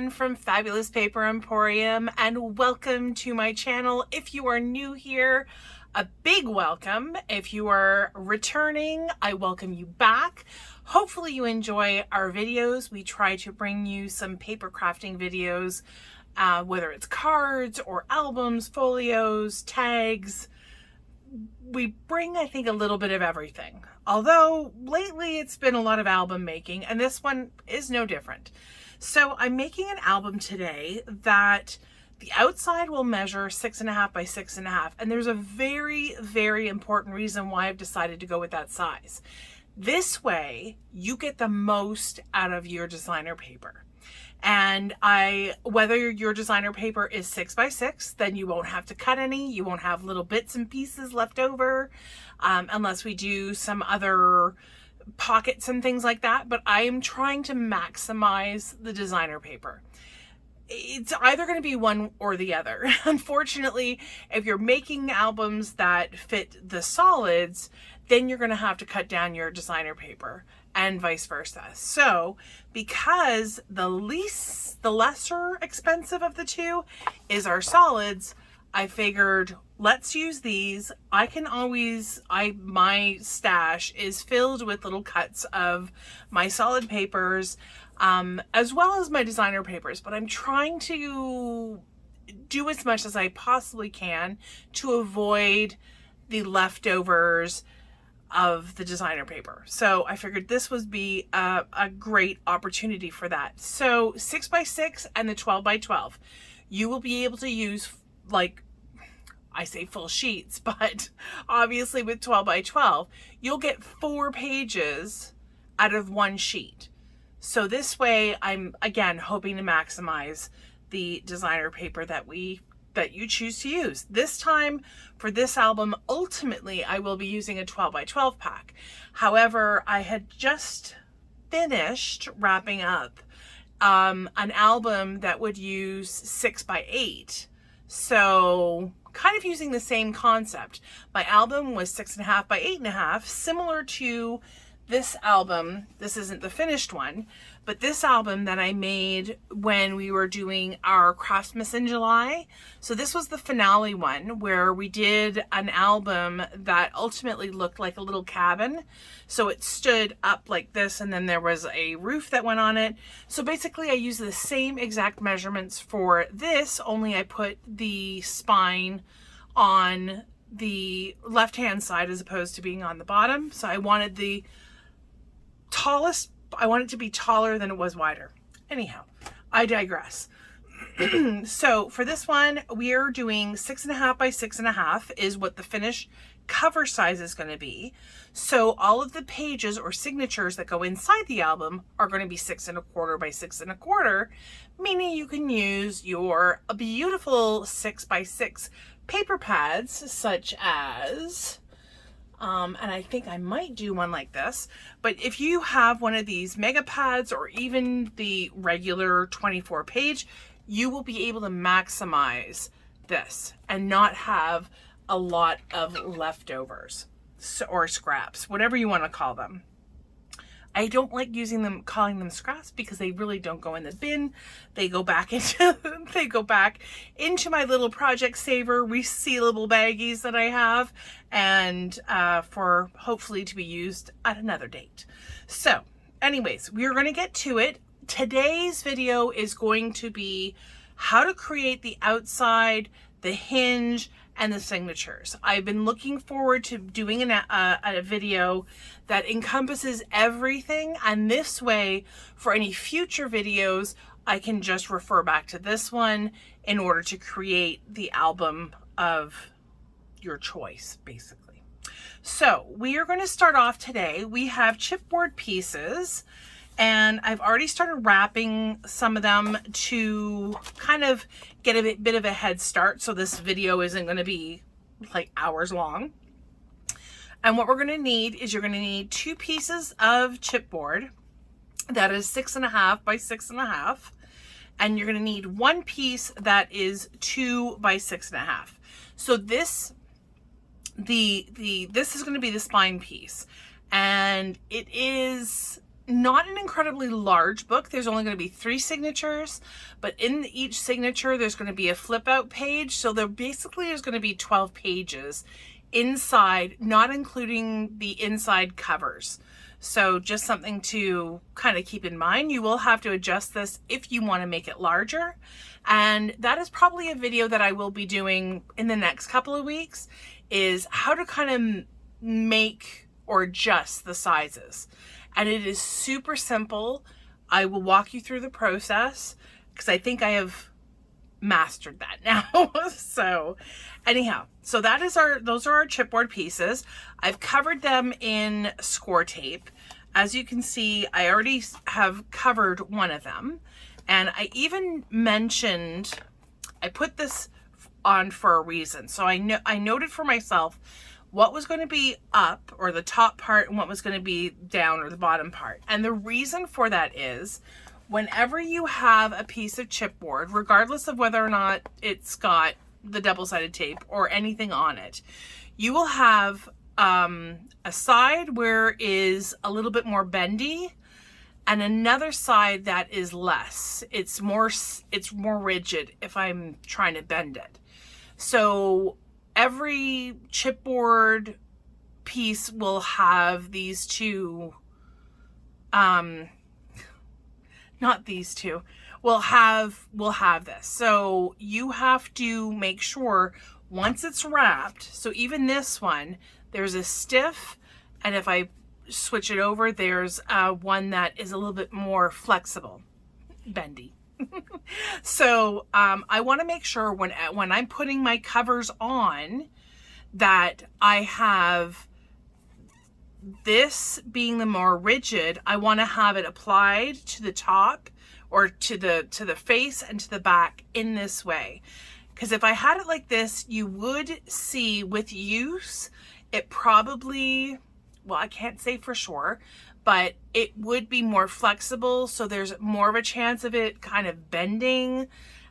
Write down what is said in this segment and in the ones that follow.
Jen from Fabulous Paper Emporium, and welcome to my channel. If you are new here, a big welcome. If you are returning, I welcome you back. Hopefully you enjoy our videos. We try to bring you some paper crafting videos, whether it's cards or albums, folios, tags. We bring, I think, a little bit of everything. Although lately it's been a lot of album making, and this one is no different. So I'm making an album today that the outside will measure 6.5 by 6.5. And there's a very, very important reason why I've decided to go with that size. This way you get the most out of your designer paper. And whether your designer paper is 6 by 6, then you won't have to cut any. You won't have little bits and pieces left over, unless we do some other pockets and things like that. But I am trying to maximize the designer paper. It's either going to be one or the other. Unfortunately, if you're making albums that fit the solids, then you're going to have to cut down your designer paper, and vice versa. So because the lesser expensive of the two is our solids, I figured let's use these. I can always, my stash is filled with little cuts of my solid papers, as well as my designer papers, but I'm trying to do as much as I possibly can to avoid the leftovers of the designer paper. So I figured this would be a great opportunity for that. So 6 by 6 and the 12 by 12, you will be able to use, like, I say full sheets, but obviously with 12 by 12, you'll get 4 pages out of one sheet. So this way I'm, again, hoping to maximize the designer paper that you choose to use. This time for this album, ultimately I will be using a 12 by 12 pack. However, I had just finished wrapping up an album that would use 6 by 8. So kind of using the same concept. My album was 6.5 by 8.5, similar to this album. This isn't the finished one, but this album that I made when we were doing our Craftsmas in July. So this was the finale one where we did an album that ultimately looked like a little cabin. So it stood up like this, and then there was a roof that went on it. So basically I used the same exact measurements for this, only I put the spine on the left-hand side as opposed to being on the bottom. So I wanted the tallest, I want it to be taller than it was wider. Anyhow, I digress. So for this one, we are doing 6.5 by 6.5 is what the finished cover size is going to be. So all of the pages or signatures that go inside the album are going to be 6.25 by 6.25, meaning you can use your beautiful 6 by 6 paper pads, such as and I think I might do one like this, but if you have one of these mega pads or even the regular 24 page, you will be able to maximize this and not have a lot of leftovers or scraps, whatever you want to call them. I don't like calling them scraps because they really don't go in the bin. They go back into my little project saver resealable baggies that I have, and for hopefully to be used at another date. So anyways, we're going to get to it. Today's video is going to be how to create the outside, the hinge, and the signatures. I've been looking forward to doing a video that encompasses everything, and this way for any future videos I can just refer back to this one in order to create the album of your choice, basically. So we are going to start off today. We have chipboard pieces, and I've already started wrapping some of them to kind of get a bit of a head start, so this video isn't going to be like hours long. And what we're going to need is you're going to need 2 pieces of chipboard that is 6.5 by 6.5, and you're going to need 1 piece that is 2 by 6.5. So this is going to be the spine piece, and it is not an incredibly large book. There's only going to be 3 signatures, but in each signature there's going to be a flip out page. So there basically is going to be 12 pages inside, not including the inside covers. So just something to kind of keep in mind. You will have to adjust this if you want to make it larger. And that is probably a video that I will be doing in the next couple of weeks, is how to kind of make or adjust the sizes. And it is super simple. I will walk you through the process because I think I have mastered that now. So anyhow, so that is those are our chipboard pieces. I've covered them in score tape. As you can see, I already have covered one of them. And I even mentioned, I put this on for a reason. So I noted for myself what was going to be up, or the top part, and what was going to be down, or the bottom part. And the reason for that is, whenever you have a piece of chipboard, regardless of whether or not it's got the double-sided tape or anything on it, you will have a side where is a little bit more bendy, and another side that is less. It's more rigid if I'm trying to bend it. So every chipboard piece will have these two, not these two, will have this. So you have to make sure once it's wrapped, so even this one, there's a stiff, and if I switch it over, there's one that is a little bit more flexible, bendy. So I want to make sure when I'm putting my covers on that I have this being the more rigid. I want to have it applied to the top, or to the face and to the back in this way. Because if I had it like this, you would see with use, it probably, well, I can't say for sure, but it would be more flexible. So there's more of a chance of it kind of bending,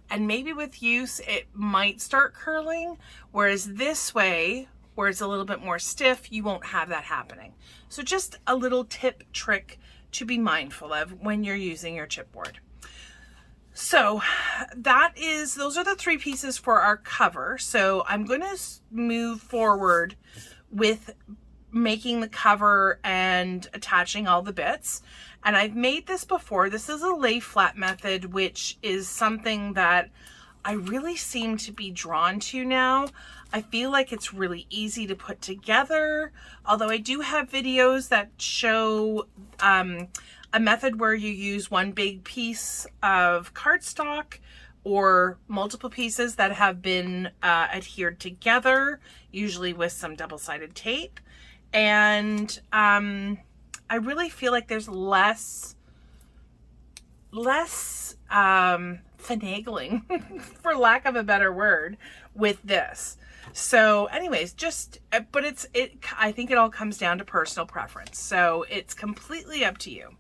and maybe with use, it might start curling. Whereas this way, where it's a little bit more stiff, you won't have that happening. So just a little tip trick to be mindful of when you're using your chipboard. So those are the 3 pieces for our cover. So I'm going to move forward with making the cover and attaching all the bits. And I've made this before. This is a lay flat method, which is something that I really seem to be drawn to now. I feel like it's really easy to put together, although I do have videos that show a method where you use one big piece of cardstock or multiple pieces that have been adhered together, usually with some double-sided tape. And I really feel like there's less finagling, for lack of a better word, with this. So anyways, but I think it all comes down to personal preference. So it's completely up to you.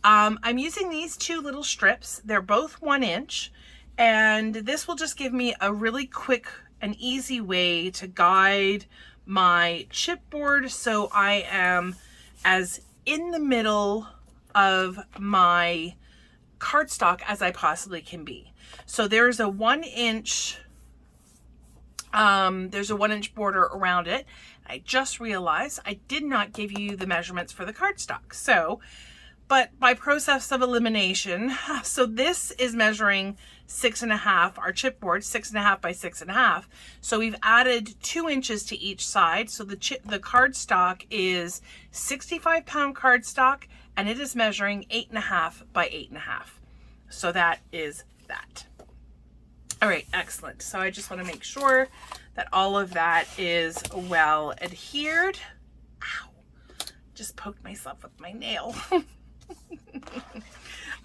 I'm using these 2 little strips. They're both 1 inch, and this will just give me a really quick and easy way to guide my chipboard, so I am as in the middle of my cardstock as I possibly can be. So there's a 1 inch border around it. I just realized I did not give you the measurements for the cardstock. So, but by process of elimination, so this is measuring 6.5, our chipboard 6.5 by 6.5. So we've added 2 inches to each side. So the cardstock is 65-pound cardstock, and it is measuring 8.5 by 8.5. So that is that. All right, excellent. So I just want to make sure that all of that is well adhered. Ow, just poked myself with my nail.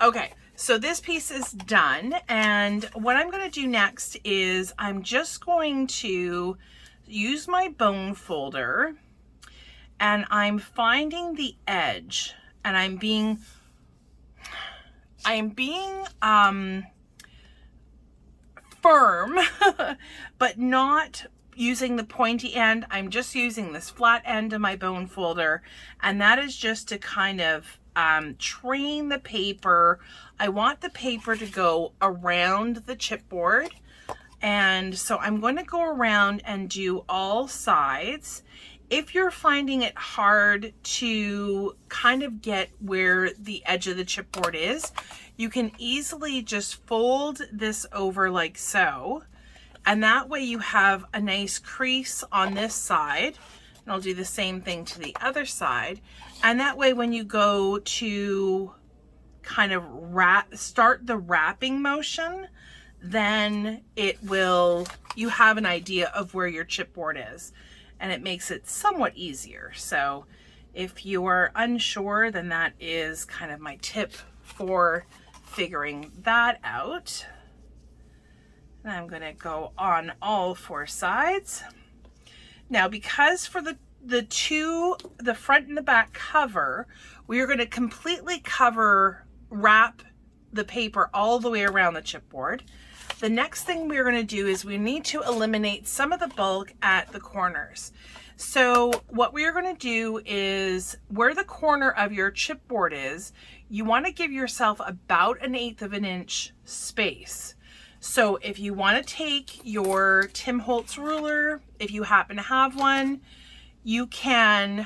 Okay, so this piece is done, and what I'm going to do next is I'm just going to use my bone folder, and I'm finding the edge, and I'm being firm, but not using the pointy end. I'm just using this flat end of my bone folder, and that is just to kind of train the paper. I want the paper to go around the chipboard. And so I'm going to go around and do all sides. If you're finding it hard to kind of get where the edge of the chipboard is, you can easily just fold this over like so. And that way you have a nice crease on this side. And I'll do the same thing to the other side. And that way when you go to kind of start the wrapping motion, then you have an idea of where your chipboard is, and it makes it somewhat easier. So if you are unsure, then that is kind of my tip for figuring that out. And I'm going to go on all 4 sides. Now, because for the front and the back cover, we are going to completely wrap the paper all the way around the chipboard. The next thing we're going to do is we need to eliminate some of the bulk at the corners. So what we're going to do is where the corner of your chipboard is, you want to give yourself about 1/8 of an inch space. So if you want to take your Tim Holtz ruler, if you happen to have one, you can,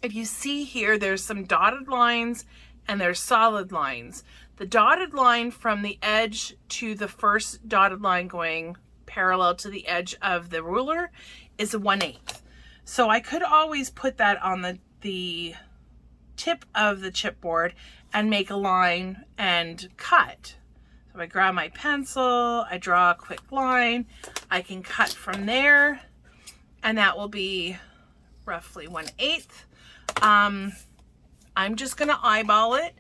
if you see here, there's some dotted lines and there's solid lines. The dotted line from the edge to the first dotted line going parallel to the edge of the ruler is 1/8. So I could always put that on the tip of the chipboard and make a line and cut. So I grab my pencil, I draw a quick line, I can cut from there, and that will be roughly 1/8. I'm just gonna eyeball it.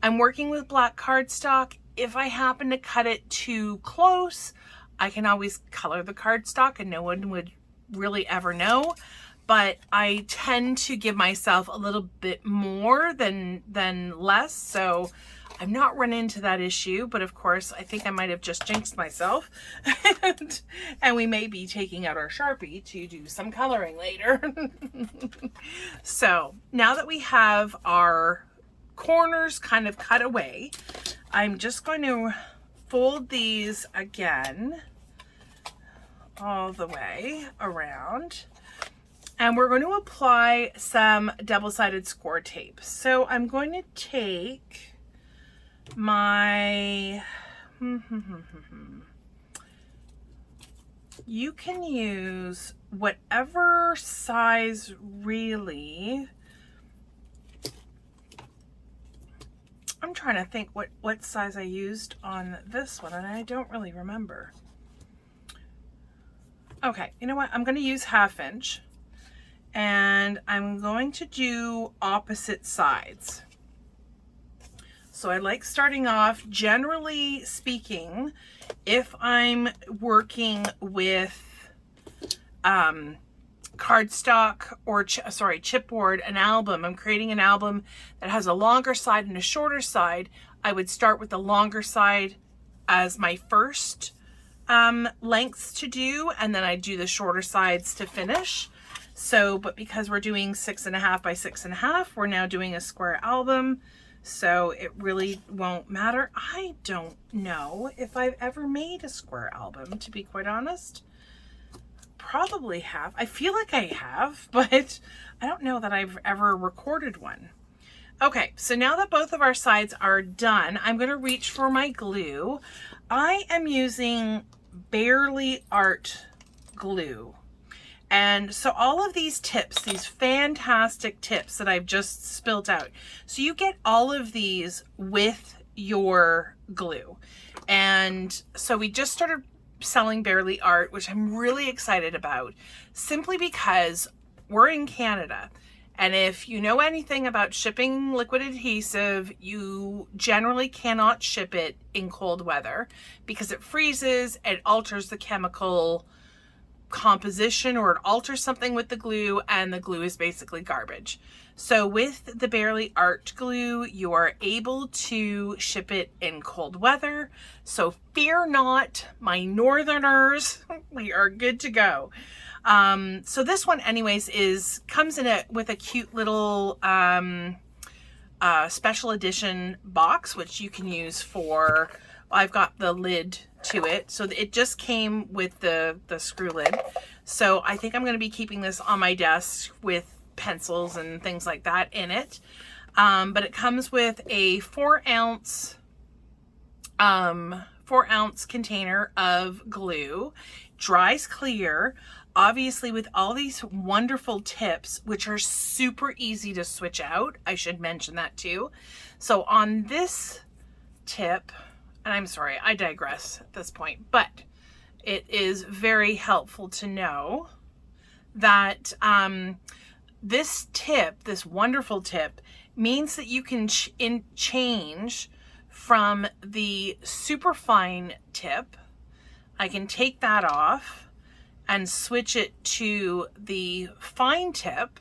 I'm working with black cardstock. If I happen to cut it too close, I can always color the cardstock and no one would really ever know. But I tend to give myself a little bit more than less, so I'm not running into that issue. But of course, I think I might have just jinxed myself. And we may be taking out our Sharpie to do some coloring later. So now that we have our corners kind of cut away, I'm just going to fold these again all the way around. And we're going to apply some double-sided score tape. So I'm going to take my, you can use whatever size really. I'm trying to think what size I used on this one, and I don't really remember. Okay, you know what? I'm going to use 1/2 inch. And I'm going to do opposite sides. So I like starting off, generally speaking, if I'm working with cardstock or chipboard, an album, I'm creating an album that has a longer side and a shorter side, I would start with the longer side as my first lengths to do, and then I do the shorter sides to finish. So, but because we're doing 6.5 by 6.5, we're now doing a square album, so it really won't matter. I don't know if I've ever made a square album, to be quite honest. Probably have. I feel like I have, but I don't know that I've ever recorded one. Okay, so now that both of our sides are done, I'm going to reach for my glue. I am using Barely Art glue. And so all of these tips, these fantastic tips that I've just spilt out, so you get all of these with your glue. And so we just started selling Barely Art, which I'm really excited about, simply because we're in Canada. And if you know anything about shipping liquid adhesive, you generally cannot ship it in cold weather because it freezes, it alters the chemical composition, or it alters something with the glue, and the glue is basically garbage. So with the Barely Art glue, you are able to ship it in cold weather. So fear not, my northerners, we are good to go. So this one anyways comes in with a cute little special edition box, which you can use for, I've got the lid to it. So it just came with the screw lid. So I think I'm going to be keeping this on my desk with pencils and things like that in it. But it comes with a 4-ounce container of glue, dries clear, obviously with all these wonderful tips, which are super easy to switch out. I should mention that too. So on this tip, and I'm sorry, I digress at this point, but it is very helpful to know that this tip, this wonderful tip, means that you can change from the super fine tip. I can take that off and switch it to the fine tip,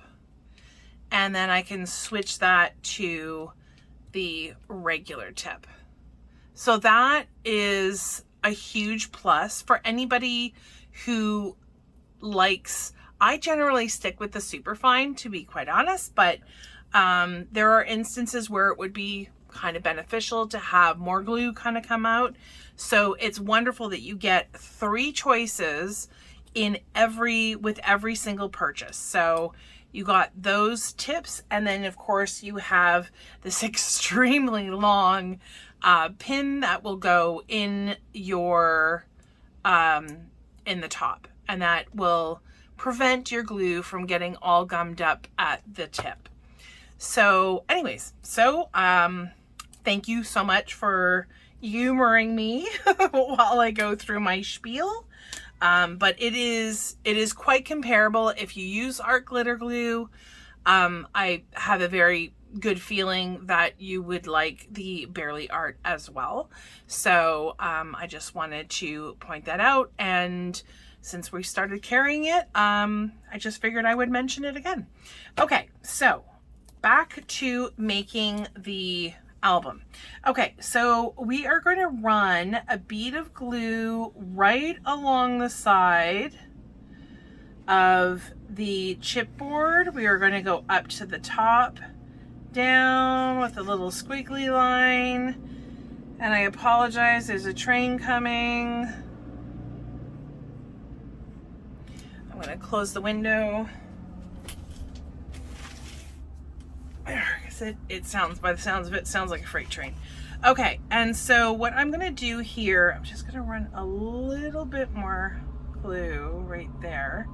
and then I can switch that to the regular tip. So that is a huge plus for anybody who likes, I generally stick with the super fine, to be quite honest, but there are instances where it would be kind of beneficial to have more glue kind of come out. So it's wonderful that you get 3 choices with every single purchase. So you got those tips, and then of course you have this extremely long pin that will go in your in the top, and that will prevent your glue from getting all gummed up at the tip. So anyways, thank you so much for humoring me while I go through my spiel. But it is quite comparable. If you use art glitter glue, I have a very good feeling that you would like the Barely Art as well. So I just wanted to point that out, and since we started carrying it, I just figured I would mention it again. Okay, so back to making the album. Okay, so we are going to run a bead of glue right along the side of the chipboard. We are going to go up to the top, down with a little squiggly line, and I apologize, there's a train coming. I'm going to close the window. It sounds, by the sounds of it, sounds like a freight train. Okay, and so what I'm gonna do here, I'm just gonna run a little bit more glue right there.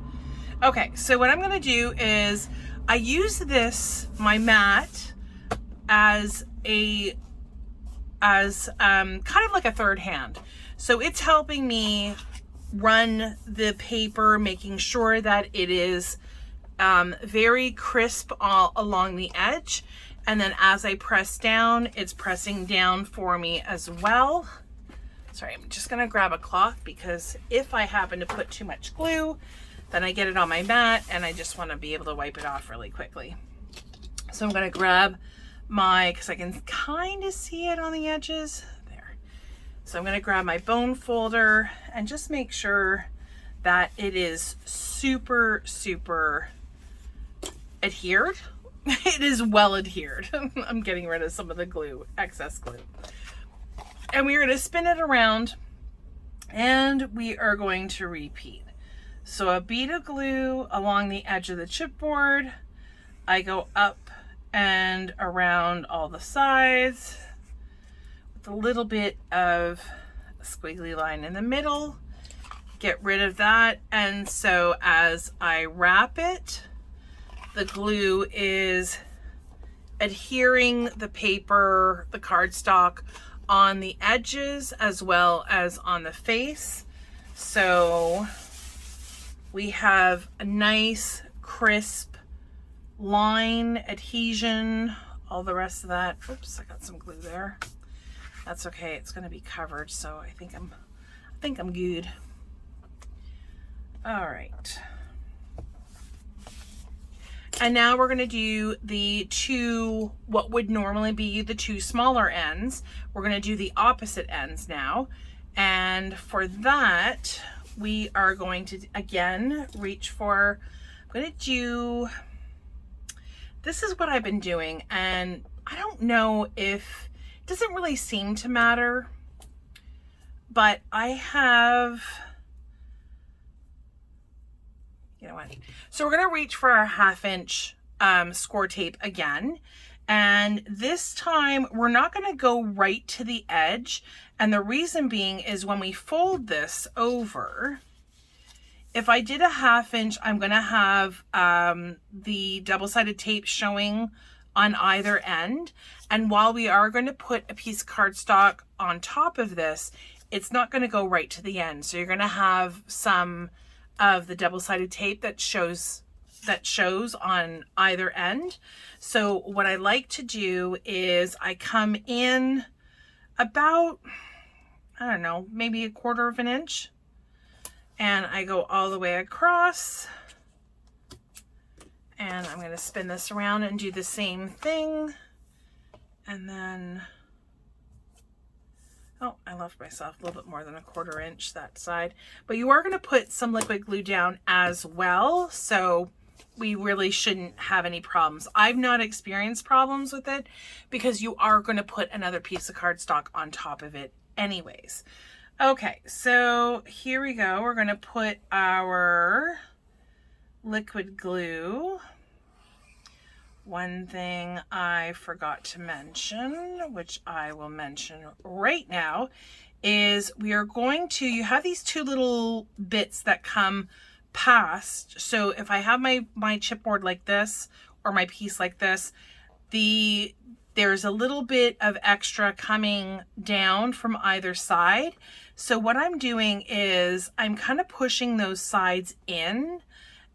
Okay, so what I'm gonna do is I use my mat as kind of like a third hand. So it's helping me run the paper, making sure that it is very crisp all along the edge. And then as I press down, it's pressing down for me as well. Sorry, I'm just gonna grab a cloth, because if I happen to put too much glue, then I get it on my mat and I just wanna be able to wipe it off really quickly. So I'm gonna grab because I can kind of see it on the edges there. So I'm gonna grab my bone folder and just make sure that it is super, super adhered. It is well adhered. I'm getting rid of some of the glue, excess glue. And we're going to spin it around, and we are going to repeat. So a bead of glue along the edge of the chipboard. I go up and around all the sides with a little bit of a squiggly line in the middle. Get rid of that. And so as I wrap it, the glue is adhering the paper, the cardstock, on the edges as well as on the face. So we have a nice crisp line, adhesion, all the rest of that. Oops, I got some glue there. That's okay, it's gonna be covered, so I think I'm good. All right. And now we're going to do what would normally be the 2 smaller ends. We're going to do the opposite ends now. And for that, we are going to, again, this is what I've been doing. And I don't know if, it doesn't really seem to matter, but I have, you know what? So we're going to reach for our 1/2 inch score tape again. And this time we're not going to go right to the edge. And the reason being is when we fold this over, if I did a 1/2 inch, I'm going to have the double-sided tape showing on either end. And while we are going to put a piece of cardstock on top of this, it's not going to go right to the end. So you're going to have some of the double-sided tape that shows on either end. So what I like to do is I come in about, I don't know, maybe 1/4 inch, and I go all the way across, and I'm going to spin this around and do the same thing. And then, oh, I left myself a little bit more than 1/4 inch that side, but you are going to put some liquid glue down as well. So we really shouldn't have any problems. I've not experienced problems with it because you are going to put another piece of cardstock on top of it anyways. Okay, so here we go. We're going to put our liquid glue. One thing I forgot to mention, which I will mention right now, is we are going to, you have these 2 little bits that come past. So if I have my chipboard like this, or my piece like this, there's a little bit of extra coming down from either side. So what I'm doing is I'm kind of pushing those sides in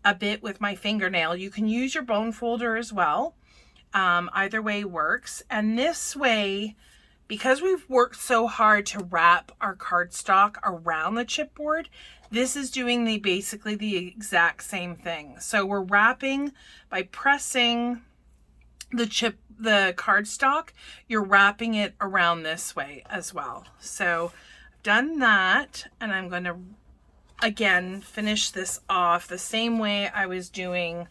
a bit with my fingernail. You can use your bone folder as well. Either way works. And this way, because we've worked so hard to wrap our cardstock around the chipboard, this is doing basically the exact same thing. So we're wrapping by pressing the cardstock, you're wrapping it around this way as well. So I've done that, and I'm going to again finish this off the same way I was doing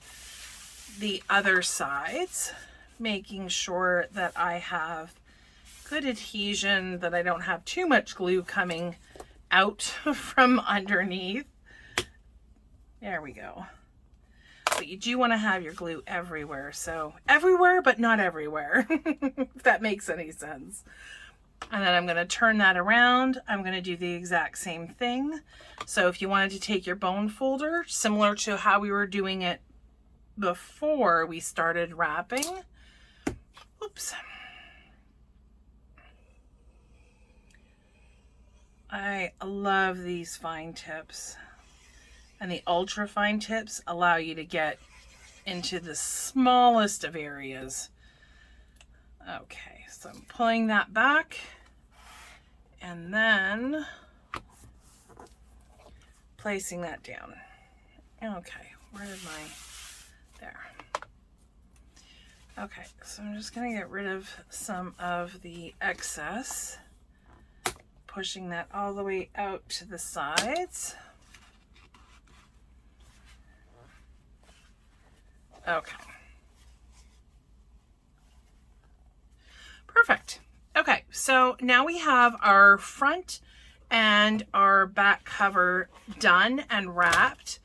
the other sides, making sure that I have good adhesion, that I don't have too much glue coming out from underneath. There we go. But you do want to have your glue everywhere. So everywhere, but not everywhere, if that makes any sense. And then I'm going to turn that around. I'm going to do the exact same thing. So if you wanted to take your bone folder, similar to how we were doing it before we started wrapping. Oops. I love these fine tips, and the ultra fine tips allow you to get into the smallest of areas. Okay, so I'm pulling that back, and then placing that down. Okay, where did there. Okay, so I'm just going to get rid of some of the excess. Pushing that all the way out to the sides. Okay. Perfect. Okay, so now we have our front and our back cover done and wrapped.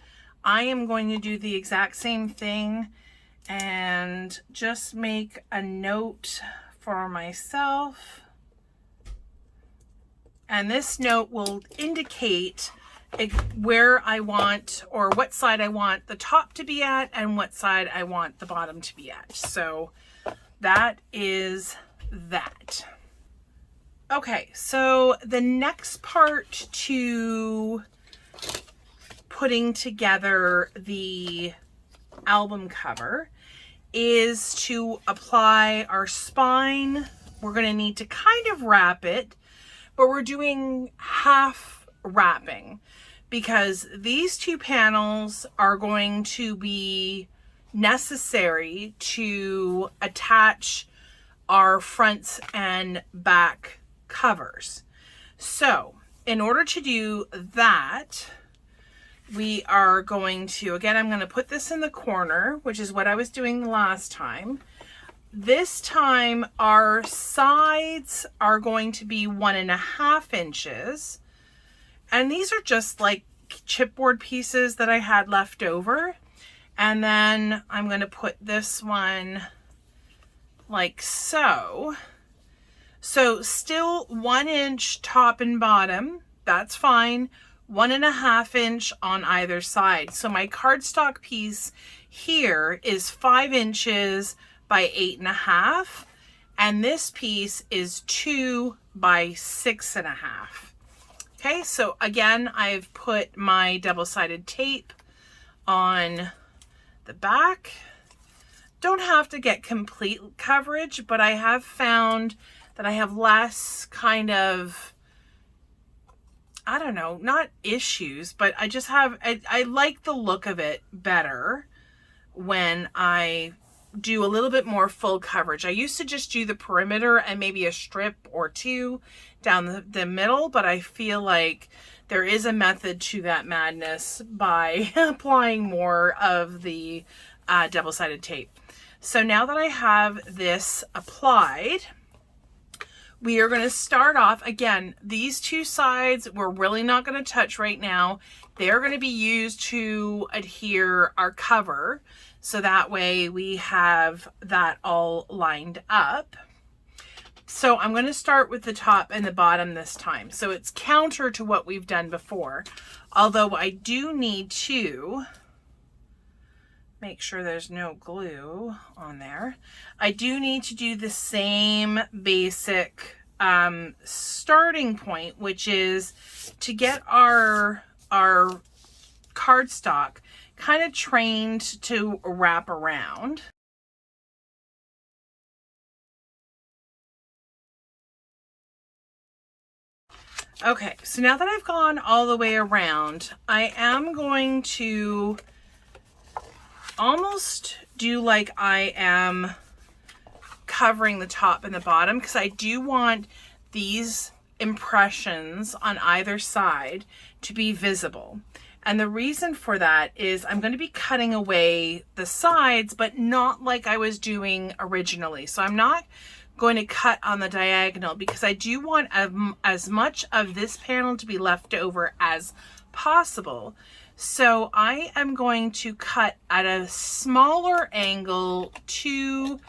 I am going to do the exact same thing and just make a note for myself. And this note will indicate where I want, or what side I want the top to be at and what side I want the bottom to be at. So that is that. Okay, so the next part to putting together the album cover is to apply our spine. We're going to need to kind of wrap it, but we're doing half wrapping because these 2 panels are going to be necessary to attach our front and back covers. So in order to do that, we are going to, again, I'm going to put this in the corner, which is what I was doing the last time. This time our sides are going to be 1.5 inches. And these are just like chipboard pieces that I had left over. And then I'm going to put this one like so. So still 1 inch top and bottom, that's fine. 1.5 inch on either side. So my cardstock piece here is 5 inches by 8.5, and this piece is 2 by 6.5. Okay, so again, I've put my double-sided tape on the back. Don't have to get complete coverage, but I have found that I have less kind of, I don't know, not issues, but I just have, I like the look of it better when I do a little bit more full coverage. I used to just do the perimeter and maybe a strip or two down the middle, but I feel like there is a method to that madness by applying more of the double-sided tape. So now that I have this applied, we are going to start off, again, these two sides we're really not going to touch right now. They're going to be used to adhere our cover, so that way we have that all lined up. So I'm going to start with the top and the bottom this time. So it's counter to what we've done before, although I do need to make sure there's no glue on there. I do need to do the same basic starting point, which is to get our cardstock kind of trained to wrap around. Okay, so now that I've gone all the way around, I am going to almost do like I am covering the top and the bottom, because I do want these impressions on either side to be visible. And the reason for that is I'm going to be cutting away the sides, but not like I was doing originally. So I'm not going to cut on the diagonal, because I do want as much of this panel to be left over as possible. So I am going to cut at a smaller angle to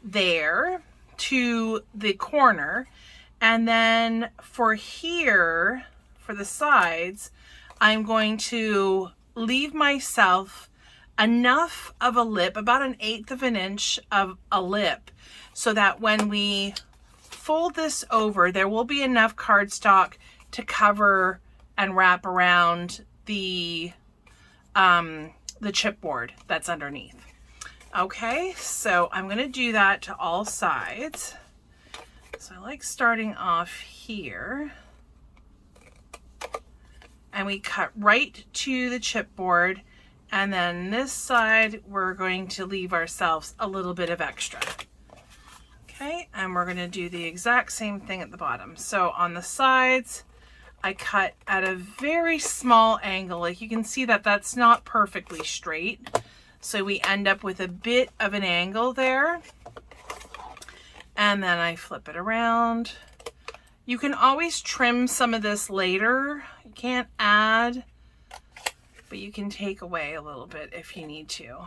there, to the corner. And then for here, for the sides, I'm going to leave myself enough of a lip, about 1/8 of an inch of a lip, so that when we fold this over, there will be enough cardstock to cover and wrap around the chipboard that's underneath. Okay, so I'm going to do that to all sides. So I like starting off here, and we cut right to the chipboard, and then this side we're going to leave ourselves a little bit of extra. Okay, and we're going to do the exact same thing at the bottom. So on the sides, I cut at a very small angle. Like you can see that that's not perfectly straight. So we end up with a bit of an angle there. And then I flip it around. You can always trim some of this later. You can't add, but you can take away a little bit if you need to.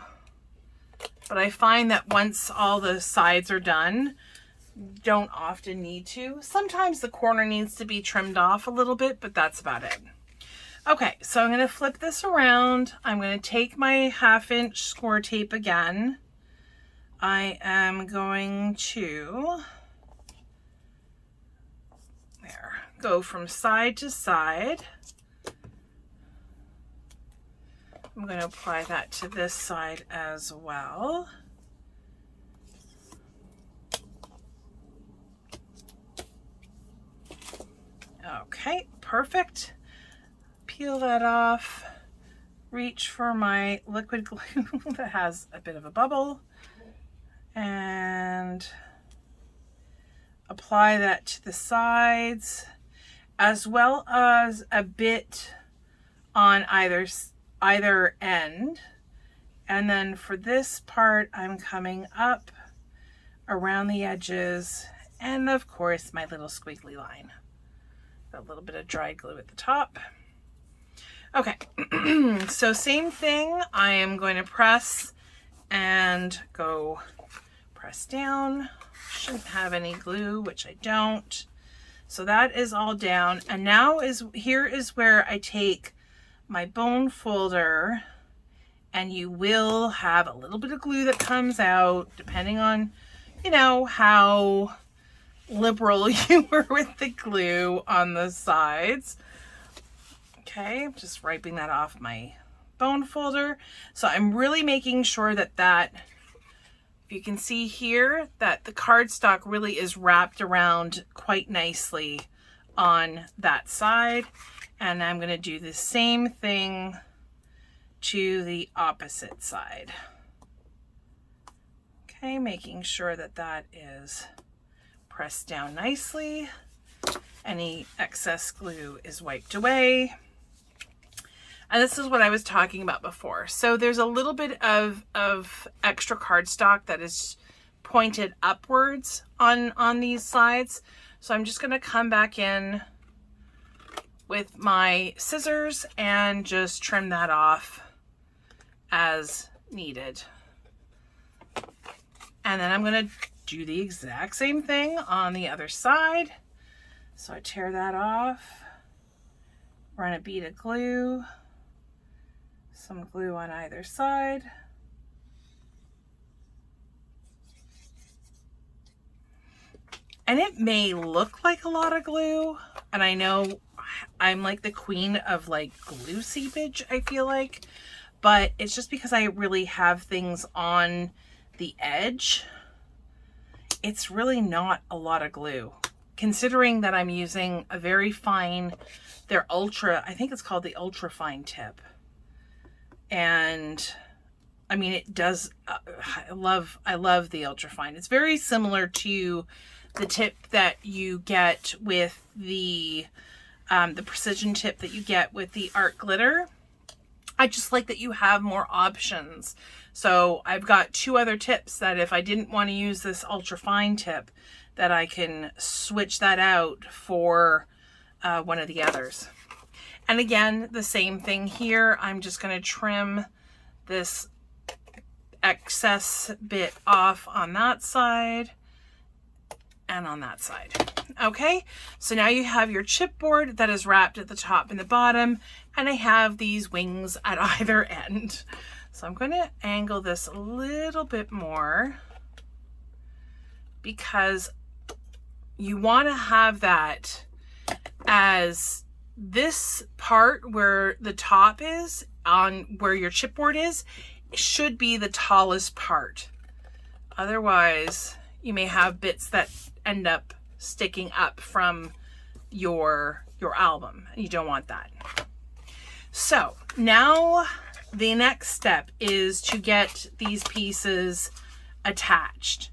But I find that once all the sides are done, don't often need to. Sometimes the corner needs to be trimmed off a little bit, but that's about it. Okay, so I'm going to flip this around. I'm going to take my 1/2 inch score tape again. I am going to go from side to side. I'm going to apply that to this side as well. Okay, perfect. Peel that off. Reach for my liquid glue that has a bit of a bubble, and apply that to the sides, as well as a bit on either end. And then for this part, I'm coming up around the edges, and of course my little squiggly line. A little bit of dry glue at the top. Okay, so same thing. I am going to press and go press down. Shouldn't have any glue, which I don't. So that is all down. And now here is where I take my bone folder, and you will have a little bit of glue that comes out depending on, you know, how liberal you were with the glue on the sides. Okay, I'm just wiping that off my bone folder. So I'm really making sure that you can see here that the cardstock really is wrapped around quite nicely on that side. And I'm going to do the same thing to the opposite side. Okay, making sure that that is pressed down nicely. Any excess glue is wiped away. And this is what I was talking about before. So there's a little bit of extra cardstock that is pointed upwards on these sides. So I'm just going to come back in with my scissors and just trim that off as needed. And then I'm going to do the exact same thing on the other side. So I tear that off, run a bead of glue, some glue on either side. And it may look like a lot of glue, and I know I'm like the queen of like glue seepage, I feel like, but it's just because I really have things on the edge. It's really not a lot of glue, considering that I'm using a very fine, they're ultra, I think it's called the ultra fine tip. And I mean, it does, I love the ultra fine. It's very similar to the tip that you get with the precision tip that you get with the art glitter. I just like that you have more options. So I've got two other tips that if I didn't want to use this ultra fine tip, that I can switch that out for one of the others. And again, the same thing here. I'm just going to trim this excess bit off on that side and on that side. Okay, so now you have your chipboard that is wrapped at the top and the bottom, and I have these wings at either end. So I'm going to angle this a little bit more because you want to have that as this part where the top is on where your chipboard is should be the tallest part. Otherwise, you may have bits that end up sticking up from your album. You don't want that. So now the next step is to get these pieces attached.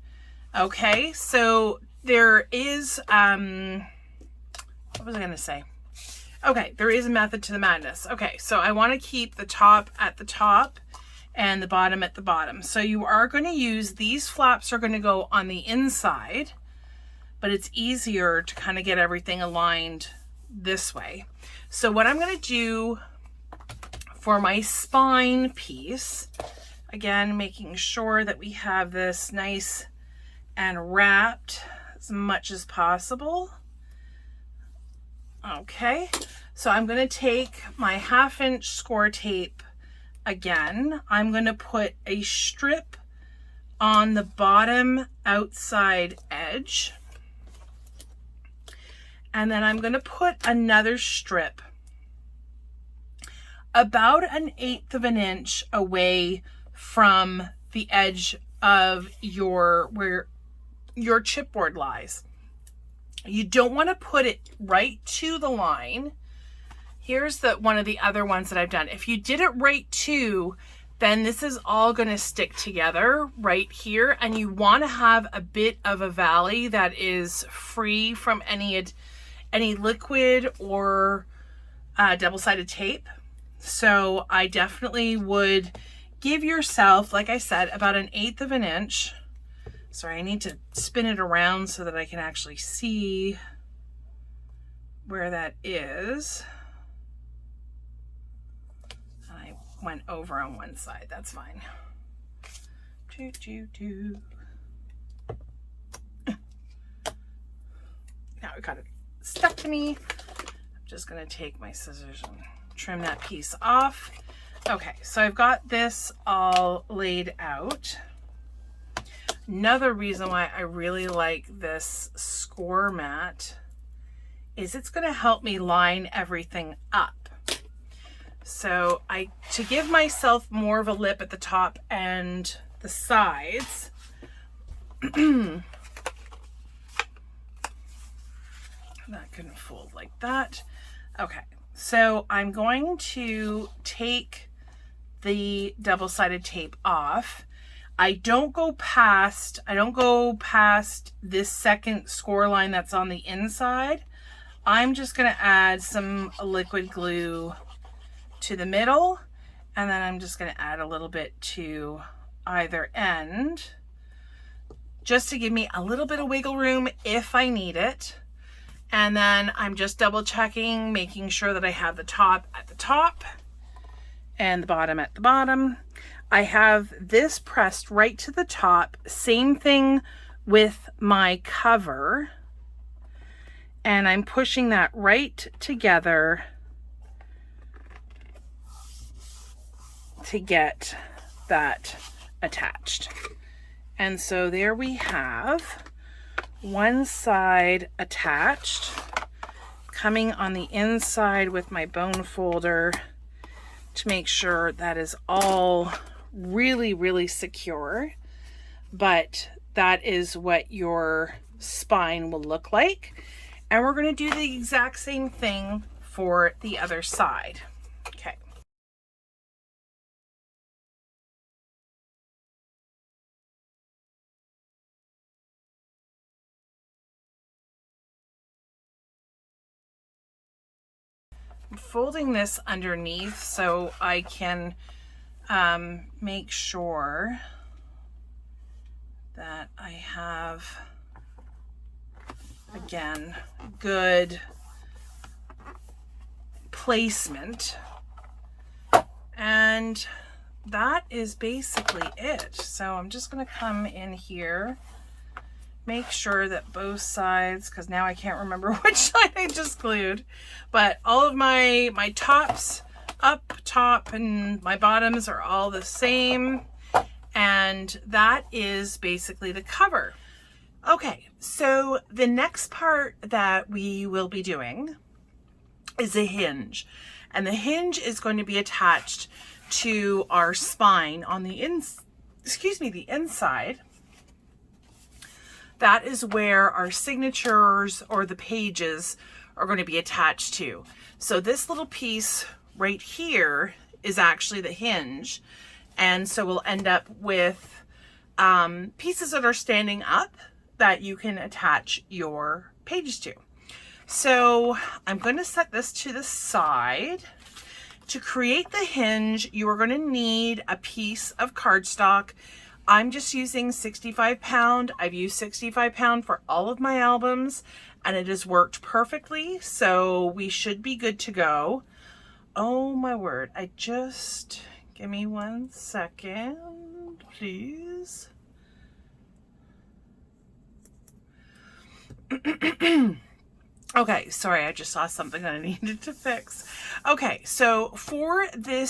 Okay, so there is, what was I going to say? Okay, there is a method to the madness. Okay, so I want to keep the top at the top and the bottom at the bottom. So you are going to use, these flaps are going to go on the inside, but it's easier to kind of get everything aligned this way. So what I'm going to do for my spine piece, again, making sure that we have this nice and wrapped as much as possible. Okay, so I'm going to take my 1/2 inch score tape again. I'm going to put a strip on the bottom outside edge. And then I'm going to put another strip about 1/8 of an inch away from the edge of where your chipboard lies. You don't want to put it right to the line. Here's one of the other ones that I've done. If you did it right to, then this is all going to stick together right here, and you want to have a bit of a valley that is free from any liquid or double-sided tape. So I definitely would give yourself, like I said, about 1/8 of an inch. Sorry, I need to spin it around so that I can actually see where that is. I went over on one side, that's fine. Now it got it stuck to me. I'm just gonna take my scissors and trim that piece off. Okay, so I've got this all laid out. Another reason why I really like this score mat is it's going to help me line everything up. So to give myself more of a lip at the top and the sides, that can fold like that. Okay, so I'm going to take the double-sided tape off. I don't go past this second score line that's on the inside. I'm just going to add some liquid glue to the middle, and then I'm just going to add a little bit to either end, just to give me a little bit of wiggle room if I need it. And then I'm just double checking, making sure that I have the top at the top and the bottom at the bottom. I have this pressed right to the top. Same thing with my cover. And I'm pushing that right together to get that attached. And so there we have one side attached, coming on the inside with my bone folder to make sure that is all really, really secure. But that is what your spine will look like. And we're going to do the exact same thing for the other side. Okay. I'm folding this underneath so I can make sure that I have, again, good placement. And that is basically it. So I'm just going to come in here, make sure that both sides, because now I can't remember which side I just glued, but all of my tops up top and my bottoms are all the same. And that is basically the cover. Okay, so the next part that we will be doing is a hinge. And the hinge is going to be attached to our spine on the inside. That is where our signatures or the pages are going to be attached to. So this little piece right here is actually the hinge. And so we'll end up with pieces that are standing up that you can attach your pages to. So I'm going to set this to the side. To create the hinge, you are going to need a piece of cardstock. I'm just using 65 pound. I've used 65 pound for all of my albums and it has worked perfectly. So we should be good to go. Oh my word. Give me 1 second, please. Okay, sorry, I just saw something that I needed to fix. Okay, so for the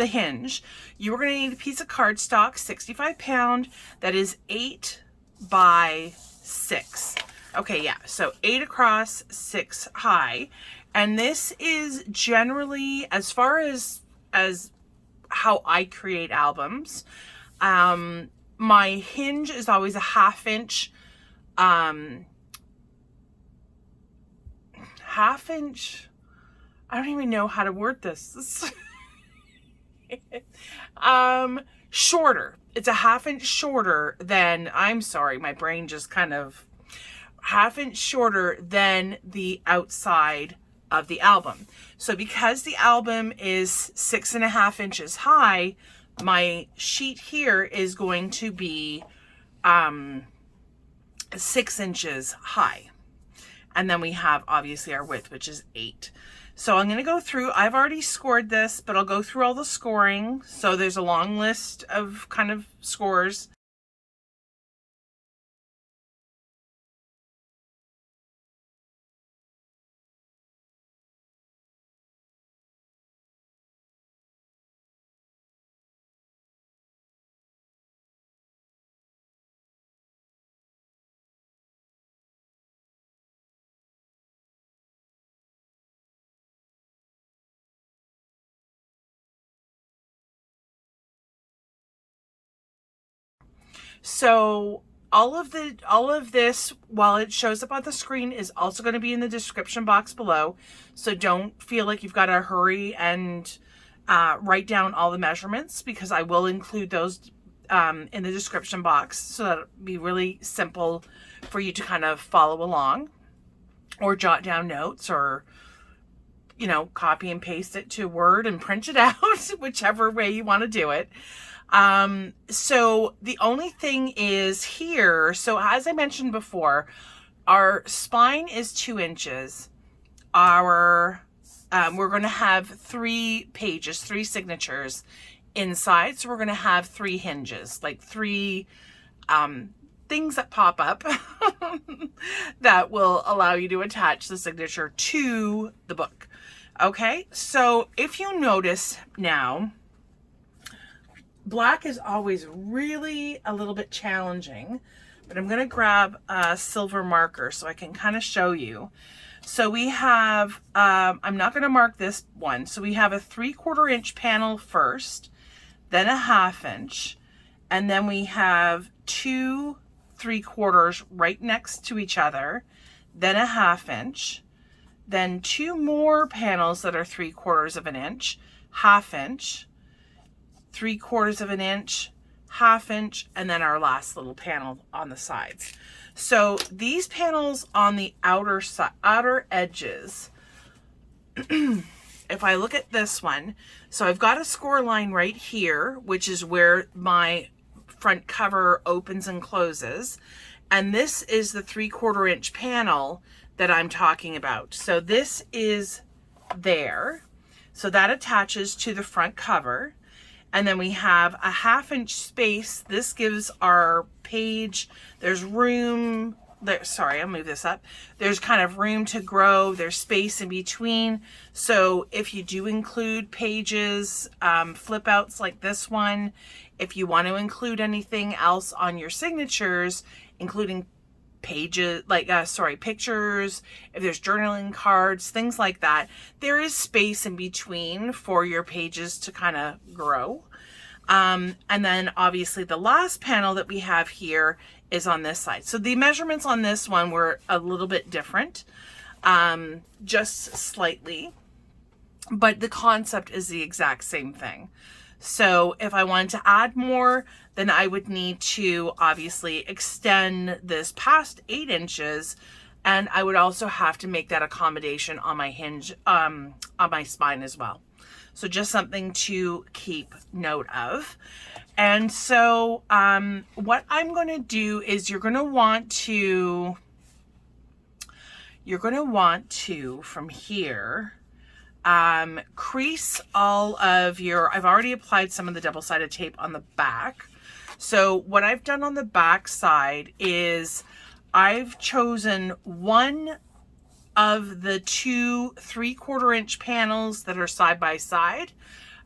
hinge, you are going to need a piece of cardstock, 65 pound, that is 8 by 6. Okay, yeah, so 8 across, 6 high. And this is generally, as far as how I create albums, my hinge is always a 1/2 inch, 1/2 inch, I don't even know how to word this. Shorter. It's a 1/2 inch shorter than, I'm sorry, my brain just kind of, 1/2 inch shorter than the outside of the album. So because the album is 6.5 inches high, my sheet here is going to be 6 inches high. And then we have obviously our width, which is 8. So I'm going to go through, I've already scored this, but I'll go through all the scoring. So there's a long list of kind of scores. So all of this, while it shows up on the screen, is also going to be in the description box below. So don't feel like you've got to hurry and write down all the measurements, because I will include those in the description box. So that'll be really simple for you to kind of follow along or jot down notes, or, you know, copy and paste it to Word and print it out, whichever way you want to do it. So the only thing is here, so as I mentioned before, our spine is 2 inches. We're going to have 3 pages, 3 signatures inside. So we're going to have 3 hinges, like 3, things that pop up that will allow you to attach the signature to the book. Okay. So if you notice now, black is always really a little bit challenging, but I'm going to grab a silver marker so I can kind of show you. So we have, I'm not going to mark this one. So we have a 3/4 inch panel first, then a 1/2 inch, and then we have 2 3/4 right next to each other, then a 1/2 inch, then 2 more panels that are 3/4 inch, 1/2 inch, 3/4 inch, 1/2 inch, and then our last little panel on the sides. So these panels on the outer edges, if I look at this one, so I've got a score line right here, which is where my front cover opens and closes. And this is the 3/4 inch panel that I'm talking about. So this is there. So that attaches to the front cover. And then we have a 1/2 inch space. This gives our page, there's room there. Sorry, I'll move this up. There's kind of room to grow. There's space in between. So if you do include pages, flip outs like this one, if you want to include anything else on your signatures, including pages, like, pictures, if there's journaling cards, things like that, there is space in between for your pages to kind of grow. And then obviously the last panel that we have here is on this side. So the measurements on this one were a little bit different, just slightly, but the concept is the exact same thing. So if I wanted to add more, then I would need to obviously extend this past 8 inches, and I would also have to make that accommodation on my hinge, on my spine as well. So just something to keep note of. And so what I'm going to do is you're going to want to from here, crease all of your, I've already applied some of the double-sided tape on the back. So what I've done on the back side is I've chosen one of the 2 3/4 inch panels that are side by side.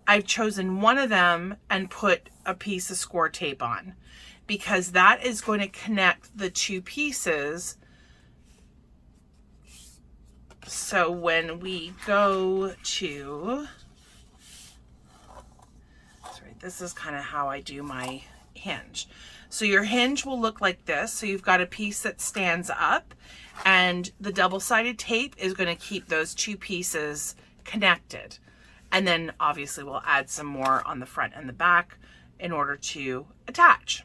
I've chosen one of them and put a piece of score tape on, because that is going to connect the 2 pieces. So when we go to, sorry, this is kind of how I do my hinge. So your hinge will look like this. So you've got a piece that stands up, and the double-sided tape is going to keep those 2 pieces connected. And then obviously we'll add some more on the front and the back in order to attach.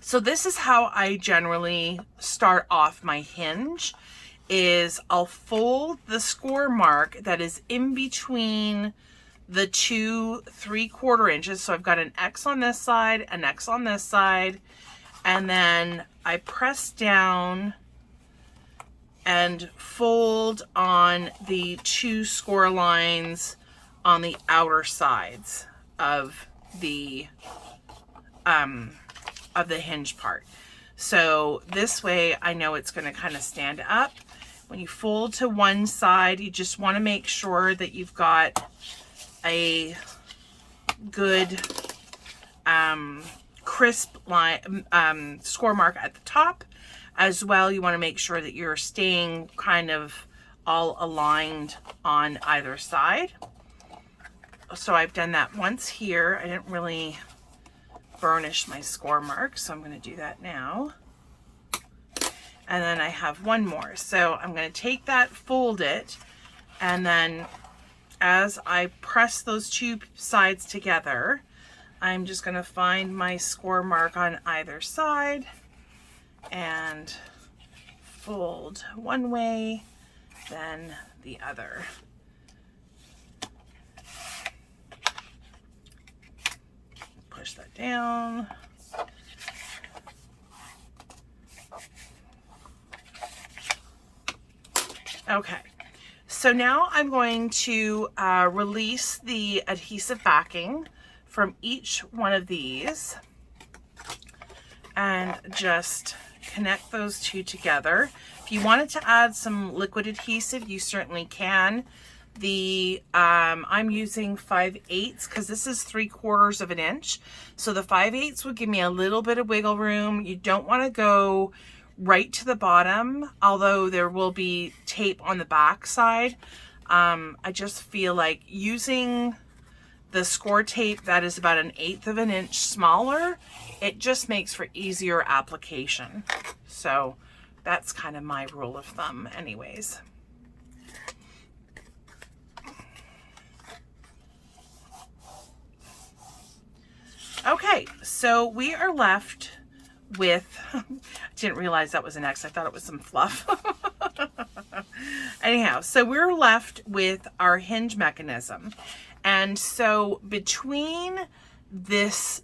So this is how I generally start off my hinge, is I'll fold the score mark that is in between the 2 3/4 inches. So I've got an X on this side, an X on this side, and then I press down and fold on the 2 score lines on the outer sides of the hinge part. So this way I know it's going to kind of stand up. When you fold to one side, you just want to make sure that you've got a good crisp line, score mark at the top. As well, you want to make sure that you're staying kind of all aligned on either side. So I've done that once here. I didn't really burnish my score mark, so I'm going to do that now. And then I have one more. So I'm going to take that, fold it, and then as I press those 2 sides together, I'm just going to find my score mark on either side and fold one way, then the other. Push that down. Okay, so now I'm going to release the adhesive backing from each one of these and just connect those 2 together. If you wanted to add some liquid adhesive, you certainly can. I'm using 5/8 because this is 3/4 of an inch. So the 5/8 would give me a little bit of wiggle room. You don't want to go right to the bottom, although there will be tape on the back side. I just feel like using the score tape that is about 1/8 of an inch smaller, it just makes for easier application. So that's kind of my rule of thumb anyways. Okay, so we are left with, I didn't realize that was an X. I thought it was some fluff. Anyhow, so we're left with our hinge mechanism. And so between this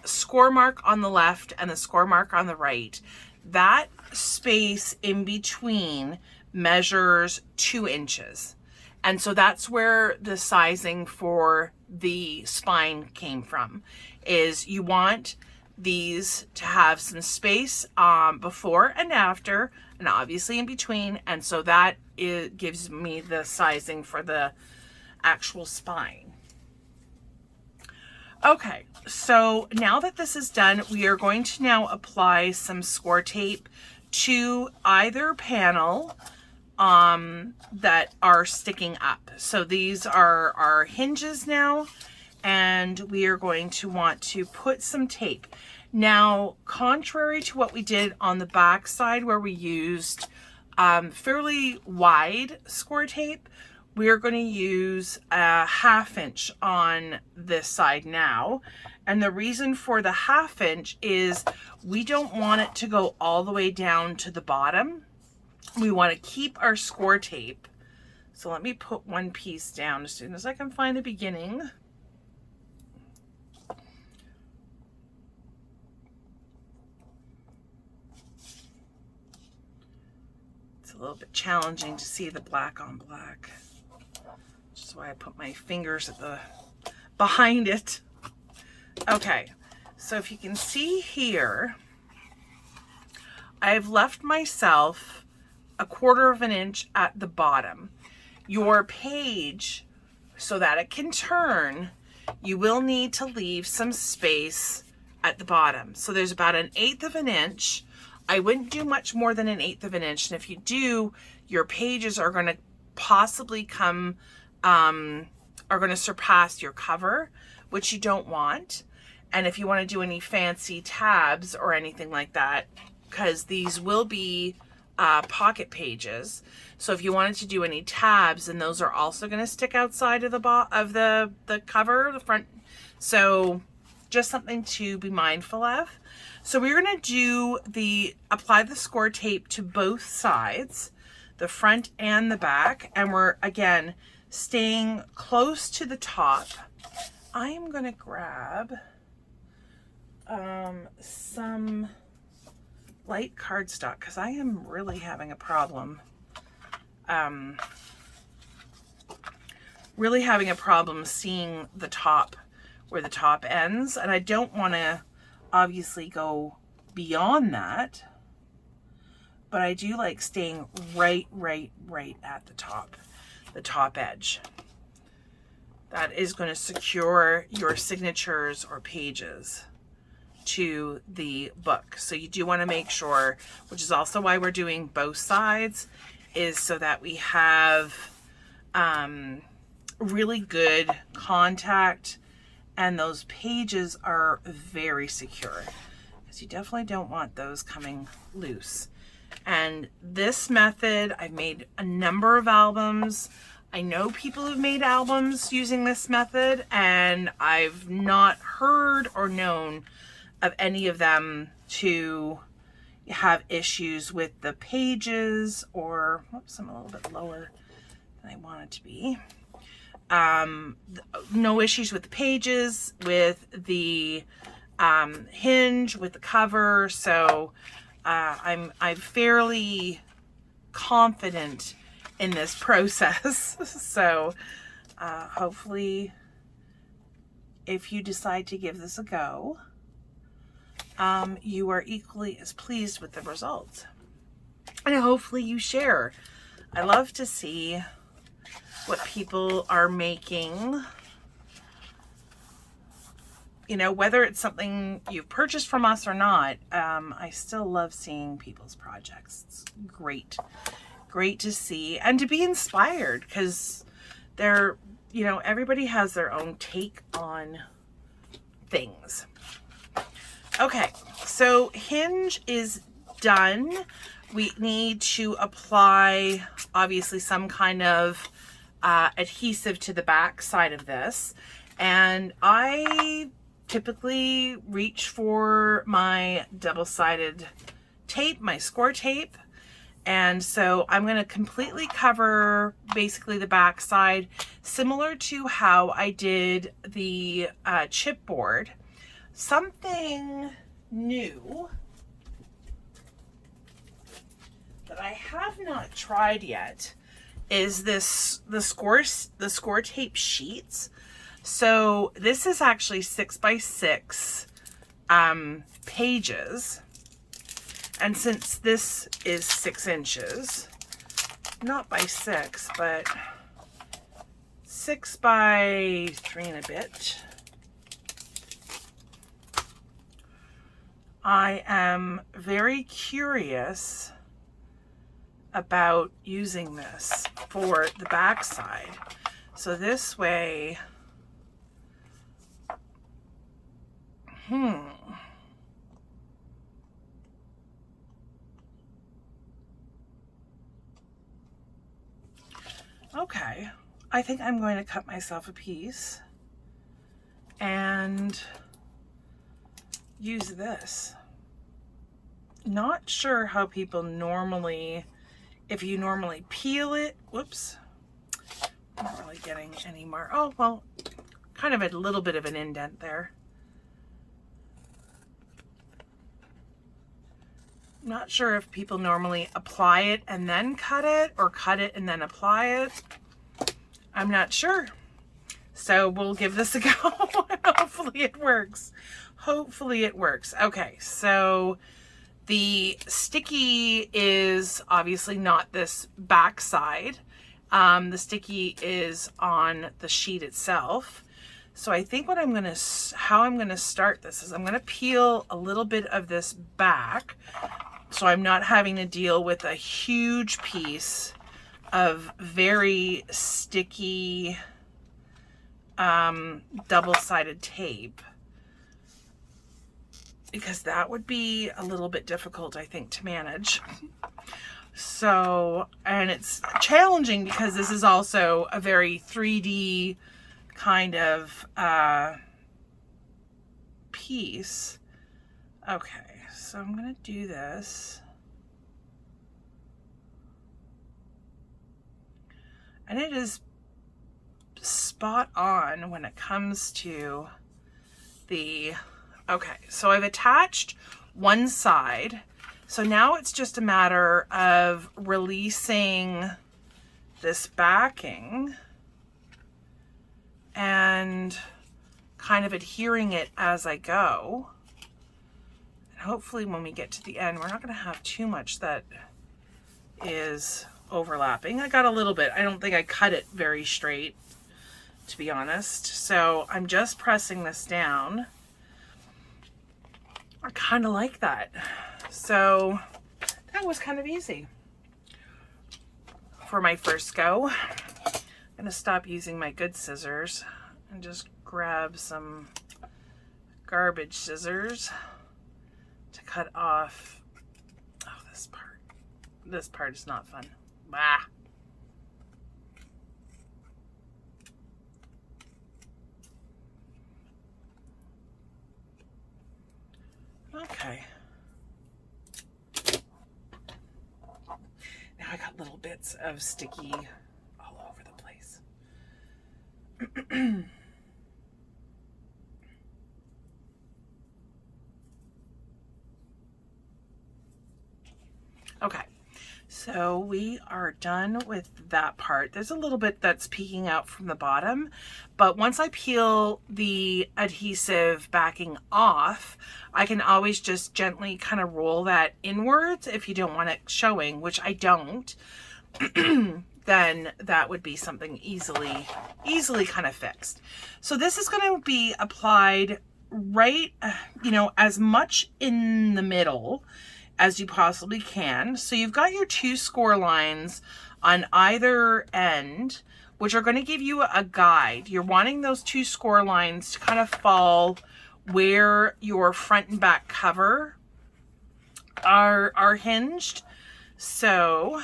score mark on the left and the score mark on the right, that space in between measures 2 inches. And so that's where the sizing for the spine came from, is you want these to have some space before and after, and obviously in between. And so that gives me the sizing for the actual spine. Okay, so now that this is done, we are going to now apply some score tape to either panel that are sticking up. So these are our hinges now, and we are going to want to put some tape. Now, contrary to what we did on the back side where we used fairly wide score tape, we're going to use a 1/2 inch on this side now. And the reason for the 1/2 inch is we don't want it to go all the way down to the bottom. We want to keep our score tape. So let me put one piece down as soon as I can find the beginning. It's a little bit challenging to see the black on black. Which is why I put my fingers at the behind it. Okay, so if you can see here, I've left myself 1/4 of an inch at the bottom. Your page, so that it can turn, you will need to leave some space at the bottom. So there's about 1/8 of an inch. I wouldn't do much more than 1/8 of an inch. And if you do, your pages are going to possibly come, are going to surpass your cover, which you don't want. And if you want to do any fancy tabs or anything like that, because these will be pocket pages. So if you wanted to do any tabs, then those are also going to stick outside of the cover, the front. So just something to be mindful of. So we're going to apply the score tape to both sides, the front and the back. And we're, again, staying close to the top. I am going to grab some light cardstock because I am really having a problem. Really having a problem seeing the top, where the top ends, and I don't want to obviously go beyond that, but I do like staying right at the top edge. That is going to secure your signatures or pages to the book. So you do want to make sure, which is also why we're doing both sides, is so that we have really good contact and those pages are very secure, because you definitely don't want those coming loose. And this method, I've made a number of albums. I know people have made albums using this method, and I've not heard or known of any of them to have issues with the pages, or, whoops, I'm a little bit lower than I want it to be. No issues with the pages, with the hinge, with the cover. So I'm fairly confident in this process. So hopefully, if you decide to give this a go, you are equally as pleased with the results. And hopefully you share. I love to see what people are making, you know, whether it's something you've purchased from us or not. I still love seeing people's projects. It's great to see and to be inspired, because they're, you know, everybody has their own take on things. Okay, so hinge is done. We need to apply, obviously, some kind of adhesive to the back side of this, and I typically reach for my double-sided tape, my score tape, and so I'm going to completely cover basically the back side, similar to how I did the chipboard. Something new that I have not tried yet is the score tape sheets. So this is actually 6x6 pages, and since this is 6 inches, not by 6, but 6 by 3 and a bit, I am very curious about using this for the back side. So this way, okay, I think I'm going to cut myself a piece and use this. Not sure how people normally, if you normally peel it, whoops, I'm not really getting any more. Oh, well, kind of a little bit of an indent there. Not sure if people normally apply it and then cut it, or cut it and then apply it. I'm not sure. So we'll give this a go. Hopefully it works. Hopefully it works. Okay, so the sticky is obviously not this back side. The sticky is on the sheet itself. So I think what I'm gonna, how I'm gonna start this is I'm gonna peel a little bit of this back, so I'm not having to deal with a huge piece of very sticky double-sided tape, because that would be a little bit difficult, I think, to manage. So, and it's challenging because this is also a very 3D kind of piece. Okay, so I'm gonna do this. And it is spot on when it comes to the, okay, so I've attached one side. So now it's just a matter of releasing this backing and kind of adhering it as I go. And hopefully when we get to the end, we're not going to have too much that is overlapping. I got a little bit. I don't think I cut it very straight, to be honest. So I'm just pressing this down. I kind of like that. So that was kind of easy for my first go. I'm going to stop using my good scissors and just grab some garbage scissors to cut off. Oh, this part. This part is not fun. Bah. Okay. Now I got little bits of sticky all over the place. Okay, so we are done with that part. There's a little bit that's peeking out from the bottom, but once I peel the adhesive backing off, I can always just gently kind of roll that inwards if you don't want it showing, which I don't. Then that would be something easily kind of fixed. So this is going to be applied right, as much in the middle as you possibly can. So you've got your 2 score lines on either end, which are going to give you a guide. You're wanting those 2 score lines to kind of fall where your front and back cover are hinged. So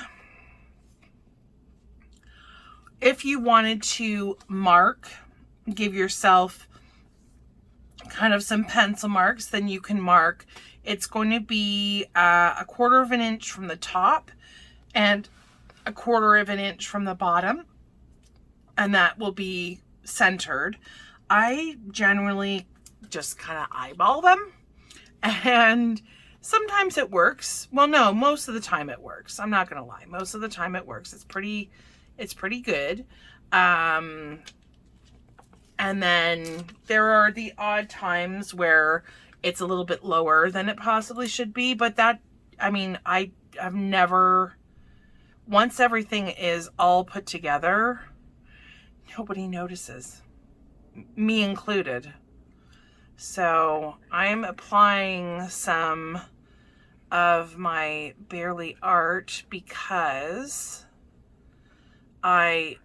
if you wanted to mark, give yourself kind of some pencil marks, then you can mark. It's going to be 1/4 of an inch from the top and 1/4 of an inch from the bottom, and that will be centered. I generally just kind of eyeball them, and sometimes it works. Well, no, most of the time it works. I'm not gonna lie. Most of the time it works. It's pretty good. And then there are the odd times where it's a little bit lower than it possibly should be, but that, I mean, I've never, once everything is all put together, nobody notices, me included. So I'm applying some of my Barely Art because I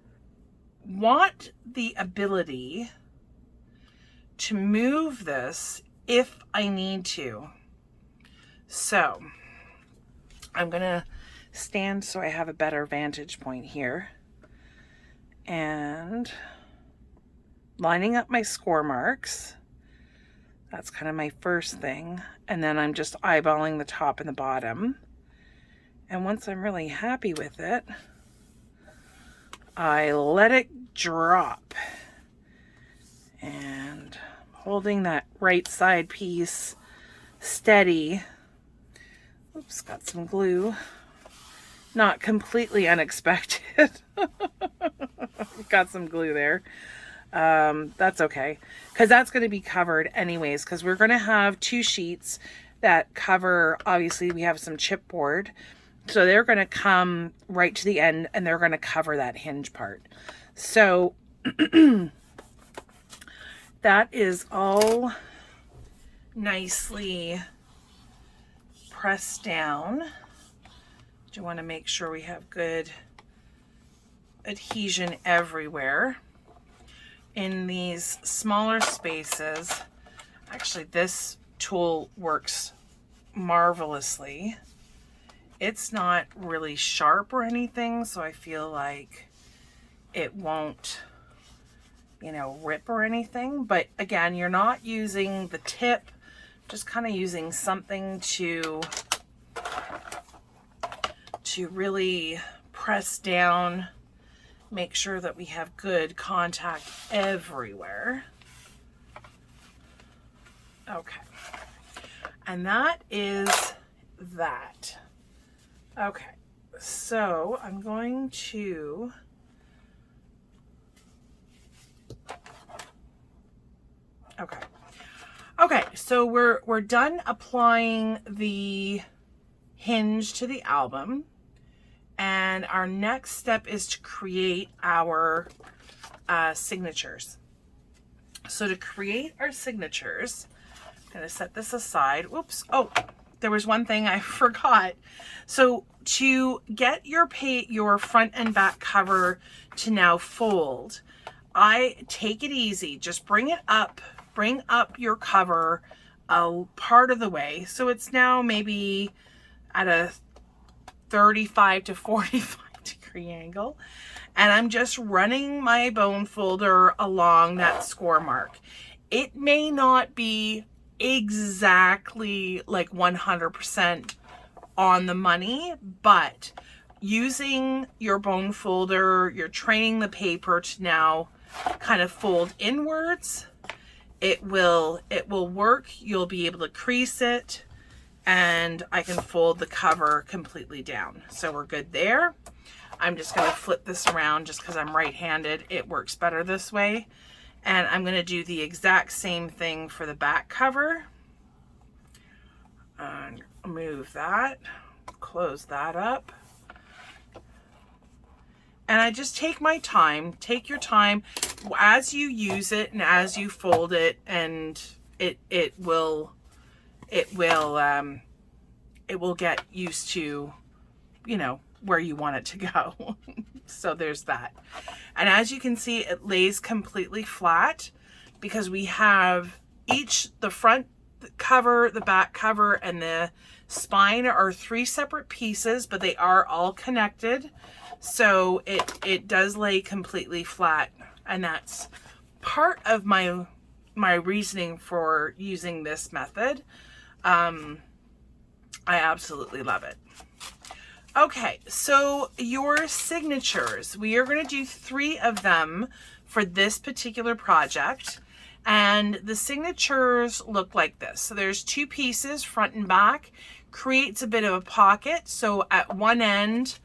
want the ability to move this if I need to. So I'm gonna stand so I have a better vantage point here, and lining up my score marks. That's kind of my first thing, and then I'm just eyeballing the top and the bottom, and once I'm really happy with it, I let it drop, and holding that right side piece steady. Oops, got some glue. Not completely unexpected. Got some glue there. That's okay, because that's going to be covered anyways, because we're going to have 2 sheets that cover, obviously we have some chipboard, so they're going to come right to the end and they're going to cover that hinge part. So that is all nicely pressed down. You want to make sure we have good adhesion everywhere. In these smaller spaces, actually this tool works marvelously. It's not really sharp or anything, so I feel like it won't, rip or anything. But again, you're not using the tip, just kind of using something to really press down, make sure that we have good contact everywhere. Okay, and that is that. Okay, so I'm going to Okay, so we're done applying the hinge to the album, and our next step is to create our signatures. So to create our signatures, I'm going to set this aside. Whoops. Oh, there was one thing I forgot. So to get your front and back cover to now fold, I take it easy. Just bring up your cover a part of the way. So it's now maybe at a 35 to 45 degree angle. And I'm just running my bone folder along that score mark. It may not be exactly like 100% on the money, but using your bone folder, you're training the paper to now kind of fold inwards. It will work. You'll be able to crease it, and I can fold the cover completely down. So we're good there. I'm just going to flip this around just because I'm right-handed. It works better this way. And I'm going to do the exact same thing for the back cover. And move that, close that up. And I just take my time. Take your time as you use it and as you fold it, and it will get used to, you know, where you want it to go. So there's that. And as you can see, it lays completely flat because we have the front cover, the back cover, and the spine are 3 separate pieces, but they are all connected. So it does lay completely flat, and that's part of my reasoning for using this method. I absolutely love it. Okay, so your signatures, we are going to do 3 of them for this particular project, and the signatures look like this. So there's 2 pieces, front and back, creates a bit of a pocket. So at one end,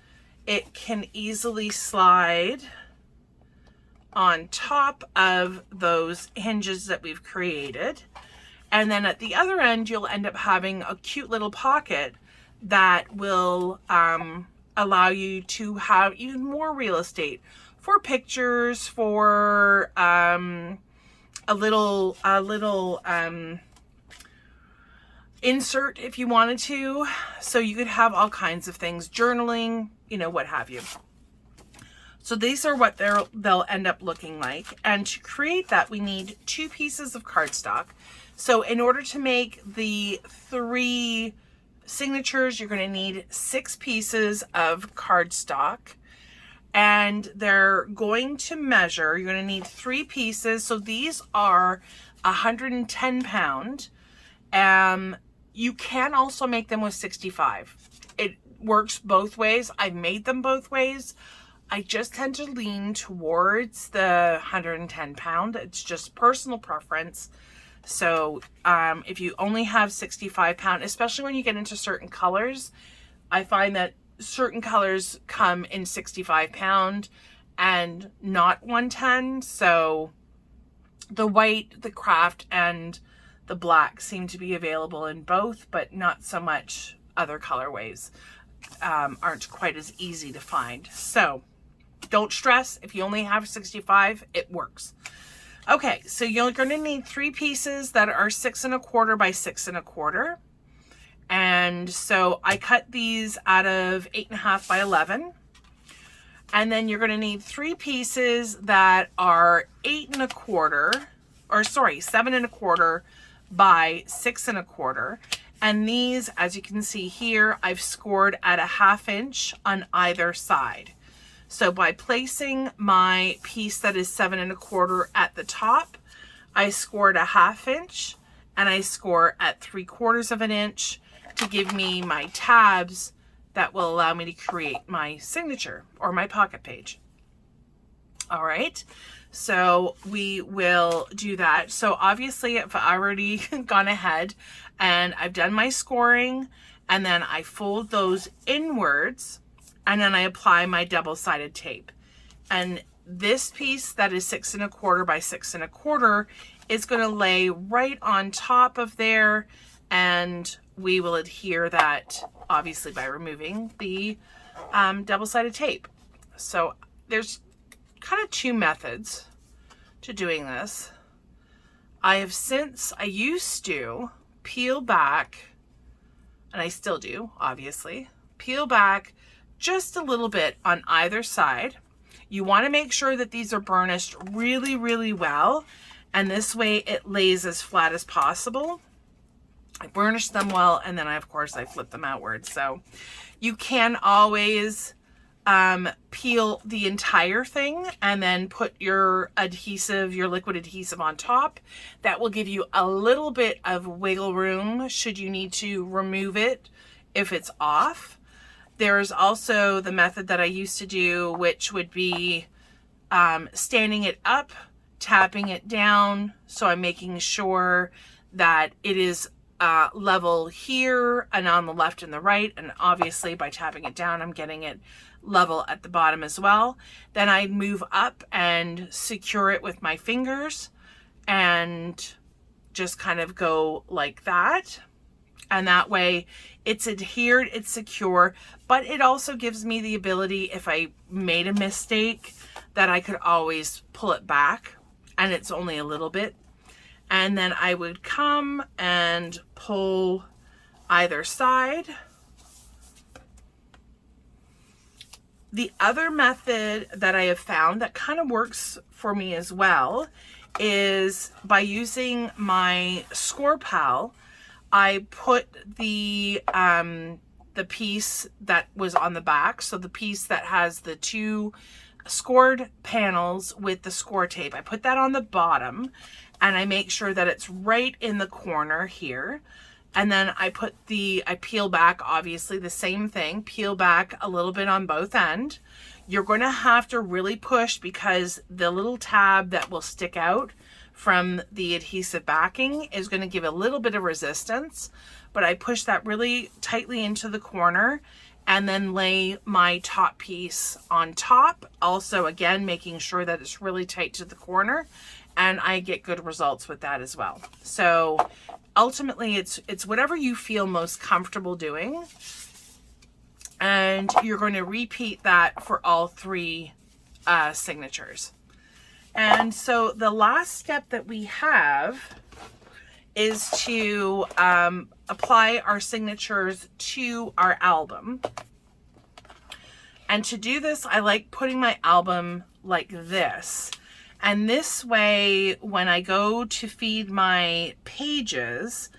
it can easily slide on top of those hinges that we've created. And then at the other end, you'll end up having a cute little pocket that will allow you to have even more real estate for pictures, for a little insert if you wanted to. So you could have all kinds of things, journaling, you know, what have you. So these are what they'll end up looking like. And to create that, we need 2 pieces of cardstock. So in order to make the 3 signatures, you're going to need 6 pieces of cardstock, and they're going to measure, you're going to need 3 pieces. So these are 110 pound. You can also make them with 65. It works both ways. I've made them both ways. I just tend to lean towards the 110 pound. It's just personal preference. So if you only have 65 pound, especially when you get into certain colors, I find that certain colors come in 65 pound and not 110. So the white, the craft, and the black seem to be available in both, but not so much other colorways aren't quite as easy to find. So don't stress. If you only have 65, it works. Okay, so you're going to need 3 pieces that are 6 1/4 by 6 1/4. And so I cut these out of 8.5 by 11. And then you're going to need 3 pieces that are 7 1/4 by 6 1/4. And these, as you can see here, I've scored at a 1/2 inch on either side. So by placing my piece that is 7 1/4 at the top, I scored a 1/2 inch, and I score at 3/4 of an inch to give me my tabs that will allow me to create my signature or my pocket page. All right, so we will do that. So obviously I've already gone ahead and I've done my scoring, and then I fold those inwards, and then I apply my double-sided tape. And this piece that is 6 1/4 by 6 1/4 is going to lay right on top of there, and we will adhere that obviously by removing the double-sided tape. So there's kind of 2 methods to doing this. I used to peel back, and I still do, obviously, peel back just a little bit on either side. You want to make sure that these are burnished really, really well, and this way it lays as flat as possible. I burnish them well, and then of course I flip them outwards. So you can always peel the entire thing and then put your adhesive, your liquid adhesive on top. That will give you a little bit of wiggle room should you need to remove it if it's off. There's also the method that I used to do, which would be standing it up, tapping it down. So I'm making sure that it is level here and on the left and the right. And obviously by tapping it down, I'm getting it level at the bottom as well. Then I move up and secure it with my fingers and just kind of go like that. And that way it's adhered, it's secure, but it also gives me the ability, if I made a mistake, that I could always pull it back, and it's only a little bit. And then I would come and pull either side. The other method that I have found that kind of works for me as well is by using my Score Pal. I put the piece that was on the back, so the piece that has the 2 scored panels with the score tape, I put that on the bottom, and I make sure that it's right in the corner here. And then I peel back, obviously the same thing, peel back a little bit on both ends. You're going to have to really push, because the little tab that will stick out from the adhesive backing is going to give a little bit of resistance, but I push that really tightly into the corner and then lay my top piece on top. Also, again, making sure that it's really tight to the corner, and I get good results with that as well. So ultimately it's whatever you feel most comfortable doing, and you're going to repeat that for all 3 signatures. And so the last step that we have is to apply our signatures to our album. And to do this, I like putting my album like this. And this way, when I go to feed my pages,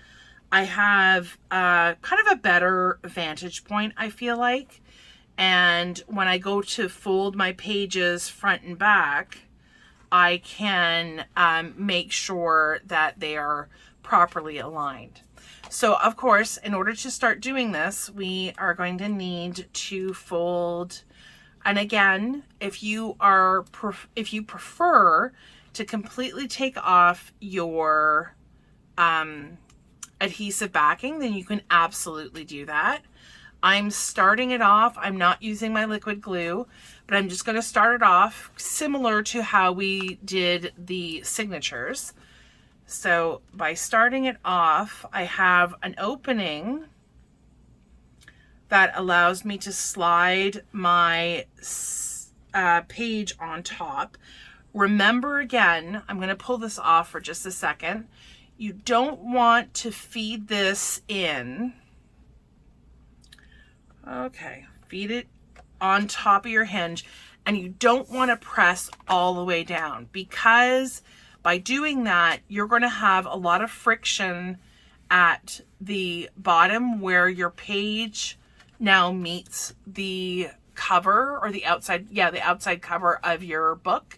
I have kind of a better vantage point, I feel like. And when I go to fold my pages front and back, I can make sure that they are properly aligned. So of course, in order to start doing this, we are going to need to fold. And again, if you prefer to completely take off your adhesive backing, then you can absolutely do that. I'm starting it off. I'm not using my liquid glue, but I'm just going to start it off similar to how we did the signatures. So by starting it off, I have an opening that allows me to slide my page on top. Remember, again, I'm going to pull this off for just a second. You don't want to feed this in. Okay, feed it on top of your hinge, and you don't want to press all the way down, because by doing that, you're going to have a lot of friction at the bottom where your page now meets the cover, or the outside, the outside cover of your book.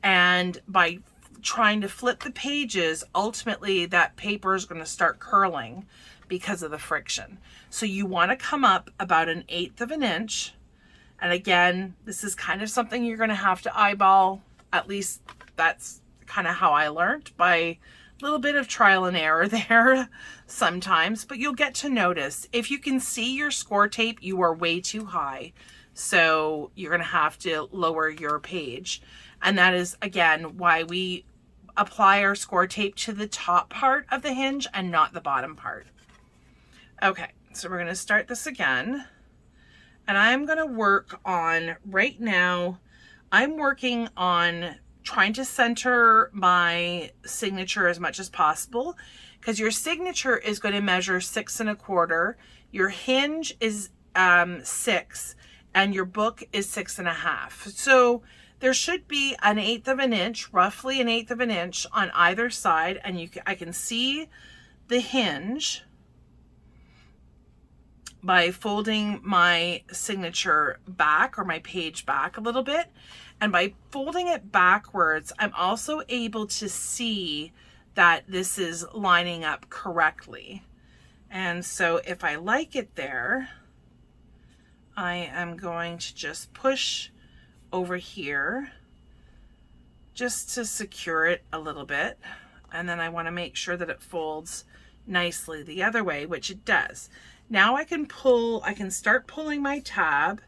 And by trying to flip the pages, ultimately that paper is going to start curling because of the friction. So you want to come up about 1/8 of an inch. And again, this is kind of something you're going to have to eyeball. At least that's kind of how I learned, by little bit of trial and error there sometimes, but you'll get to notice. If you can see your score tape, you are way too high. So you're going to have to lower your page. And that is, again, why we apply our score tape to the top part of the hinge and not the bottom part. Okay, so we're going to start this again. And I'm going to work on, right now, I'm working on trying to center my signature as much as possible, because your signature is going to measure 6 1/4. Your hinge is 6, and your book is 6 1/2. So there should be an 1/8 of an inch, roughly an 1/8 of an inch on either side, and I can see the hinge by folding my signature back, or my page back a little bit. And by folding it backwards, I'm also able to see that this is lining up correctly. And so if I like it there, I am going to just push over here just to secure it a little bit. And then I want to make sure that it folds nicely the other way, which it does. Now I can start pulling my tab.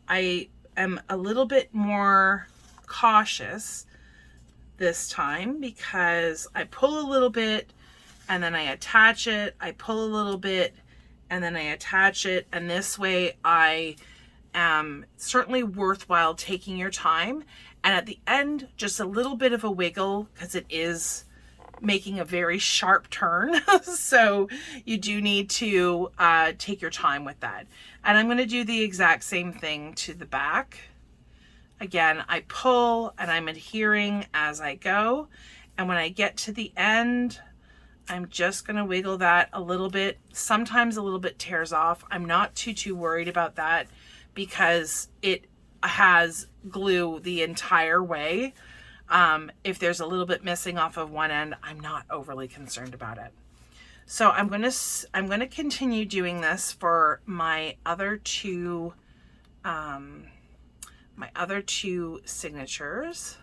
I am a little bit more cautious this time, because I pull a little bit and then I attach it. I pull a little bit and then I attach it. And this way I am certainly worthwhile taking your time. And at the end, just a little bit of a wiggle, because it is making a very sharp turn. So you do need to take your time with that. And I'm going to do the exact same thing to the back. Again, I pull and I'm adhering as I go. And when I get to the end, I'm just going to wiggle that a little bit. Sometimes a little bit tears off. I'm not too worried about that, because it has glue the entire way. If there's a little bit missing off of one end, I'm not overly concerned about it. So I'm going to continue doing this for my other two signatures.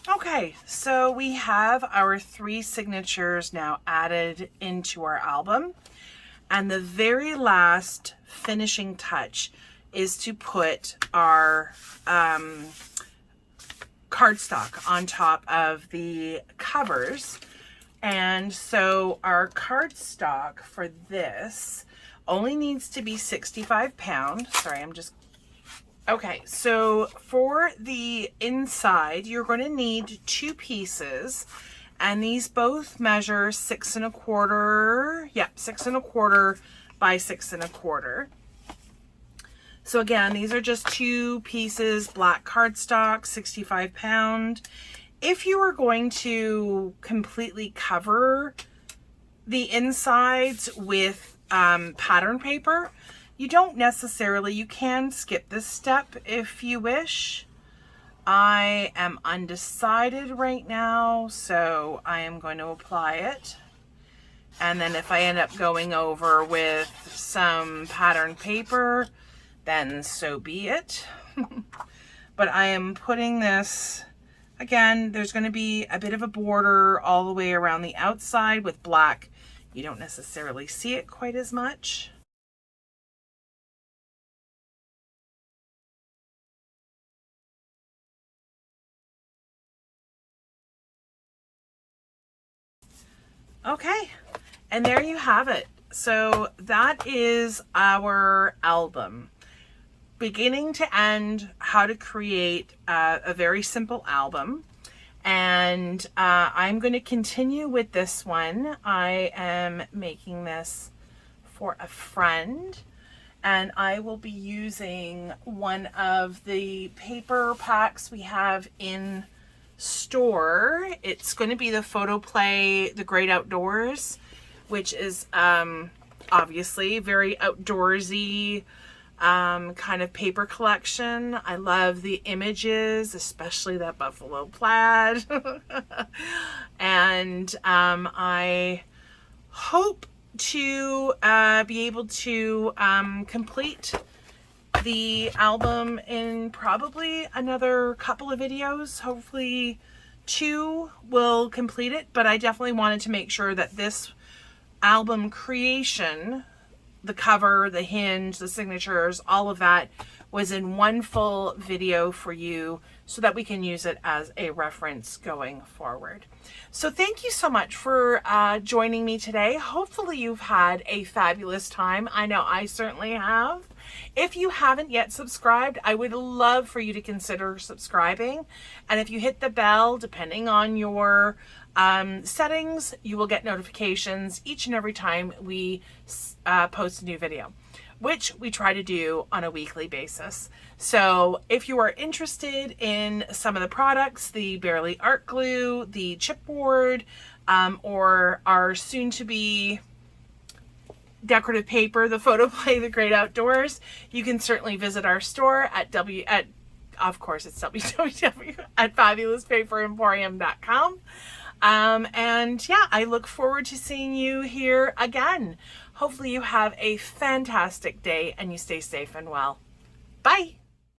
Okay, so we have our 3 signatures now added into our album. And the very last finishing touch is to put our cardstock on top of the covers. And so our cardstock for this only needs to be 65 pounds. Sorry, okay, so for the inside, you're going to need 2 pieces, and these both measure 6 1/4. Yep, 6 1/4 by 6 1/4. So again, these are just 2 pieces, black cardstock, 65 pound. If you are going to completely cover the insides with pattern paper, you can skip this step if you wish. I am undecided right now, so I am going to apply it. And then if I end up going over with some pattern paper, then so be it. But I am putting this, again, there's going to be a bit of a border all the way around the outside with black. You don't necessarily see it quite as much. Okay, and there you have it. So that is our album. Beginning to end, how to create a very simple album. And I'm going to continue with this one. I am making this for a friend, and I will be using one of the paper packs we have in store. It's going to be the Photo Play The Great Outdoors, which is obviously very outdoorsy kind of paper collection. I love the images, especially that buffalo plaid. And I hope to be able to complete the album in probably another couple of videos. Hopefully 2 will complete it, but I definitely wanted to make sure that this album creation, the cover, the hinge, the signatures, all of that was in one full video for you so that we can use it as a reference going forward. So thank you so much for joining me today. Hopefully you've had a fabulous time. I know I certainly have. If you haven't yet subscribed, I would love for you to consider subscribing. And if you hit the bell, depending on your settings, you will get notifications each and every time we post a new video, which we try to do on a weekly basis. So if you are interested in some of the products, the Barely Art Glue, the Chipboard, or our soon to be decorative paper, the Photo Play The Great Outdoors, you can certainly visit our store at of course it's www at fabulouspaperemporium.com. And yeah, I look forward to seeing you here again. Hopefully you have a fantastic day and you stay safe and well. Bye.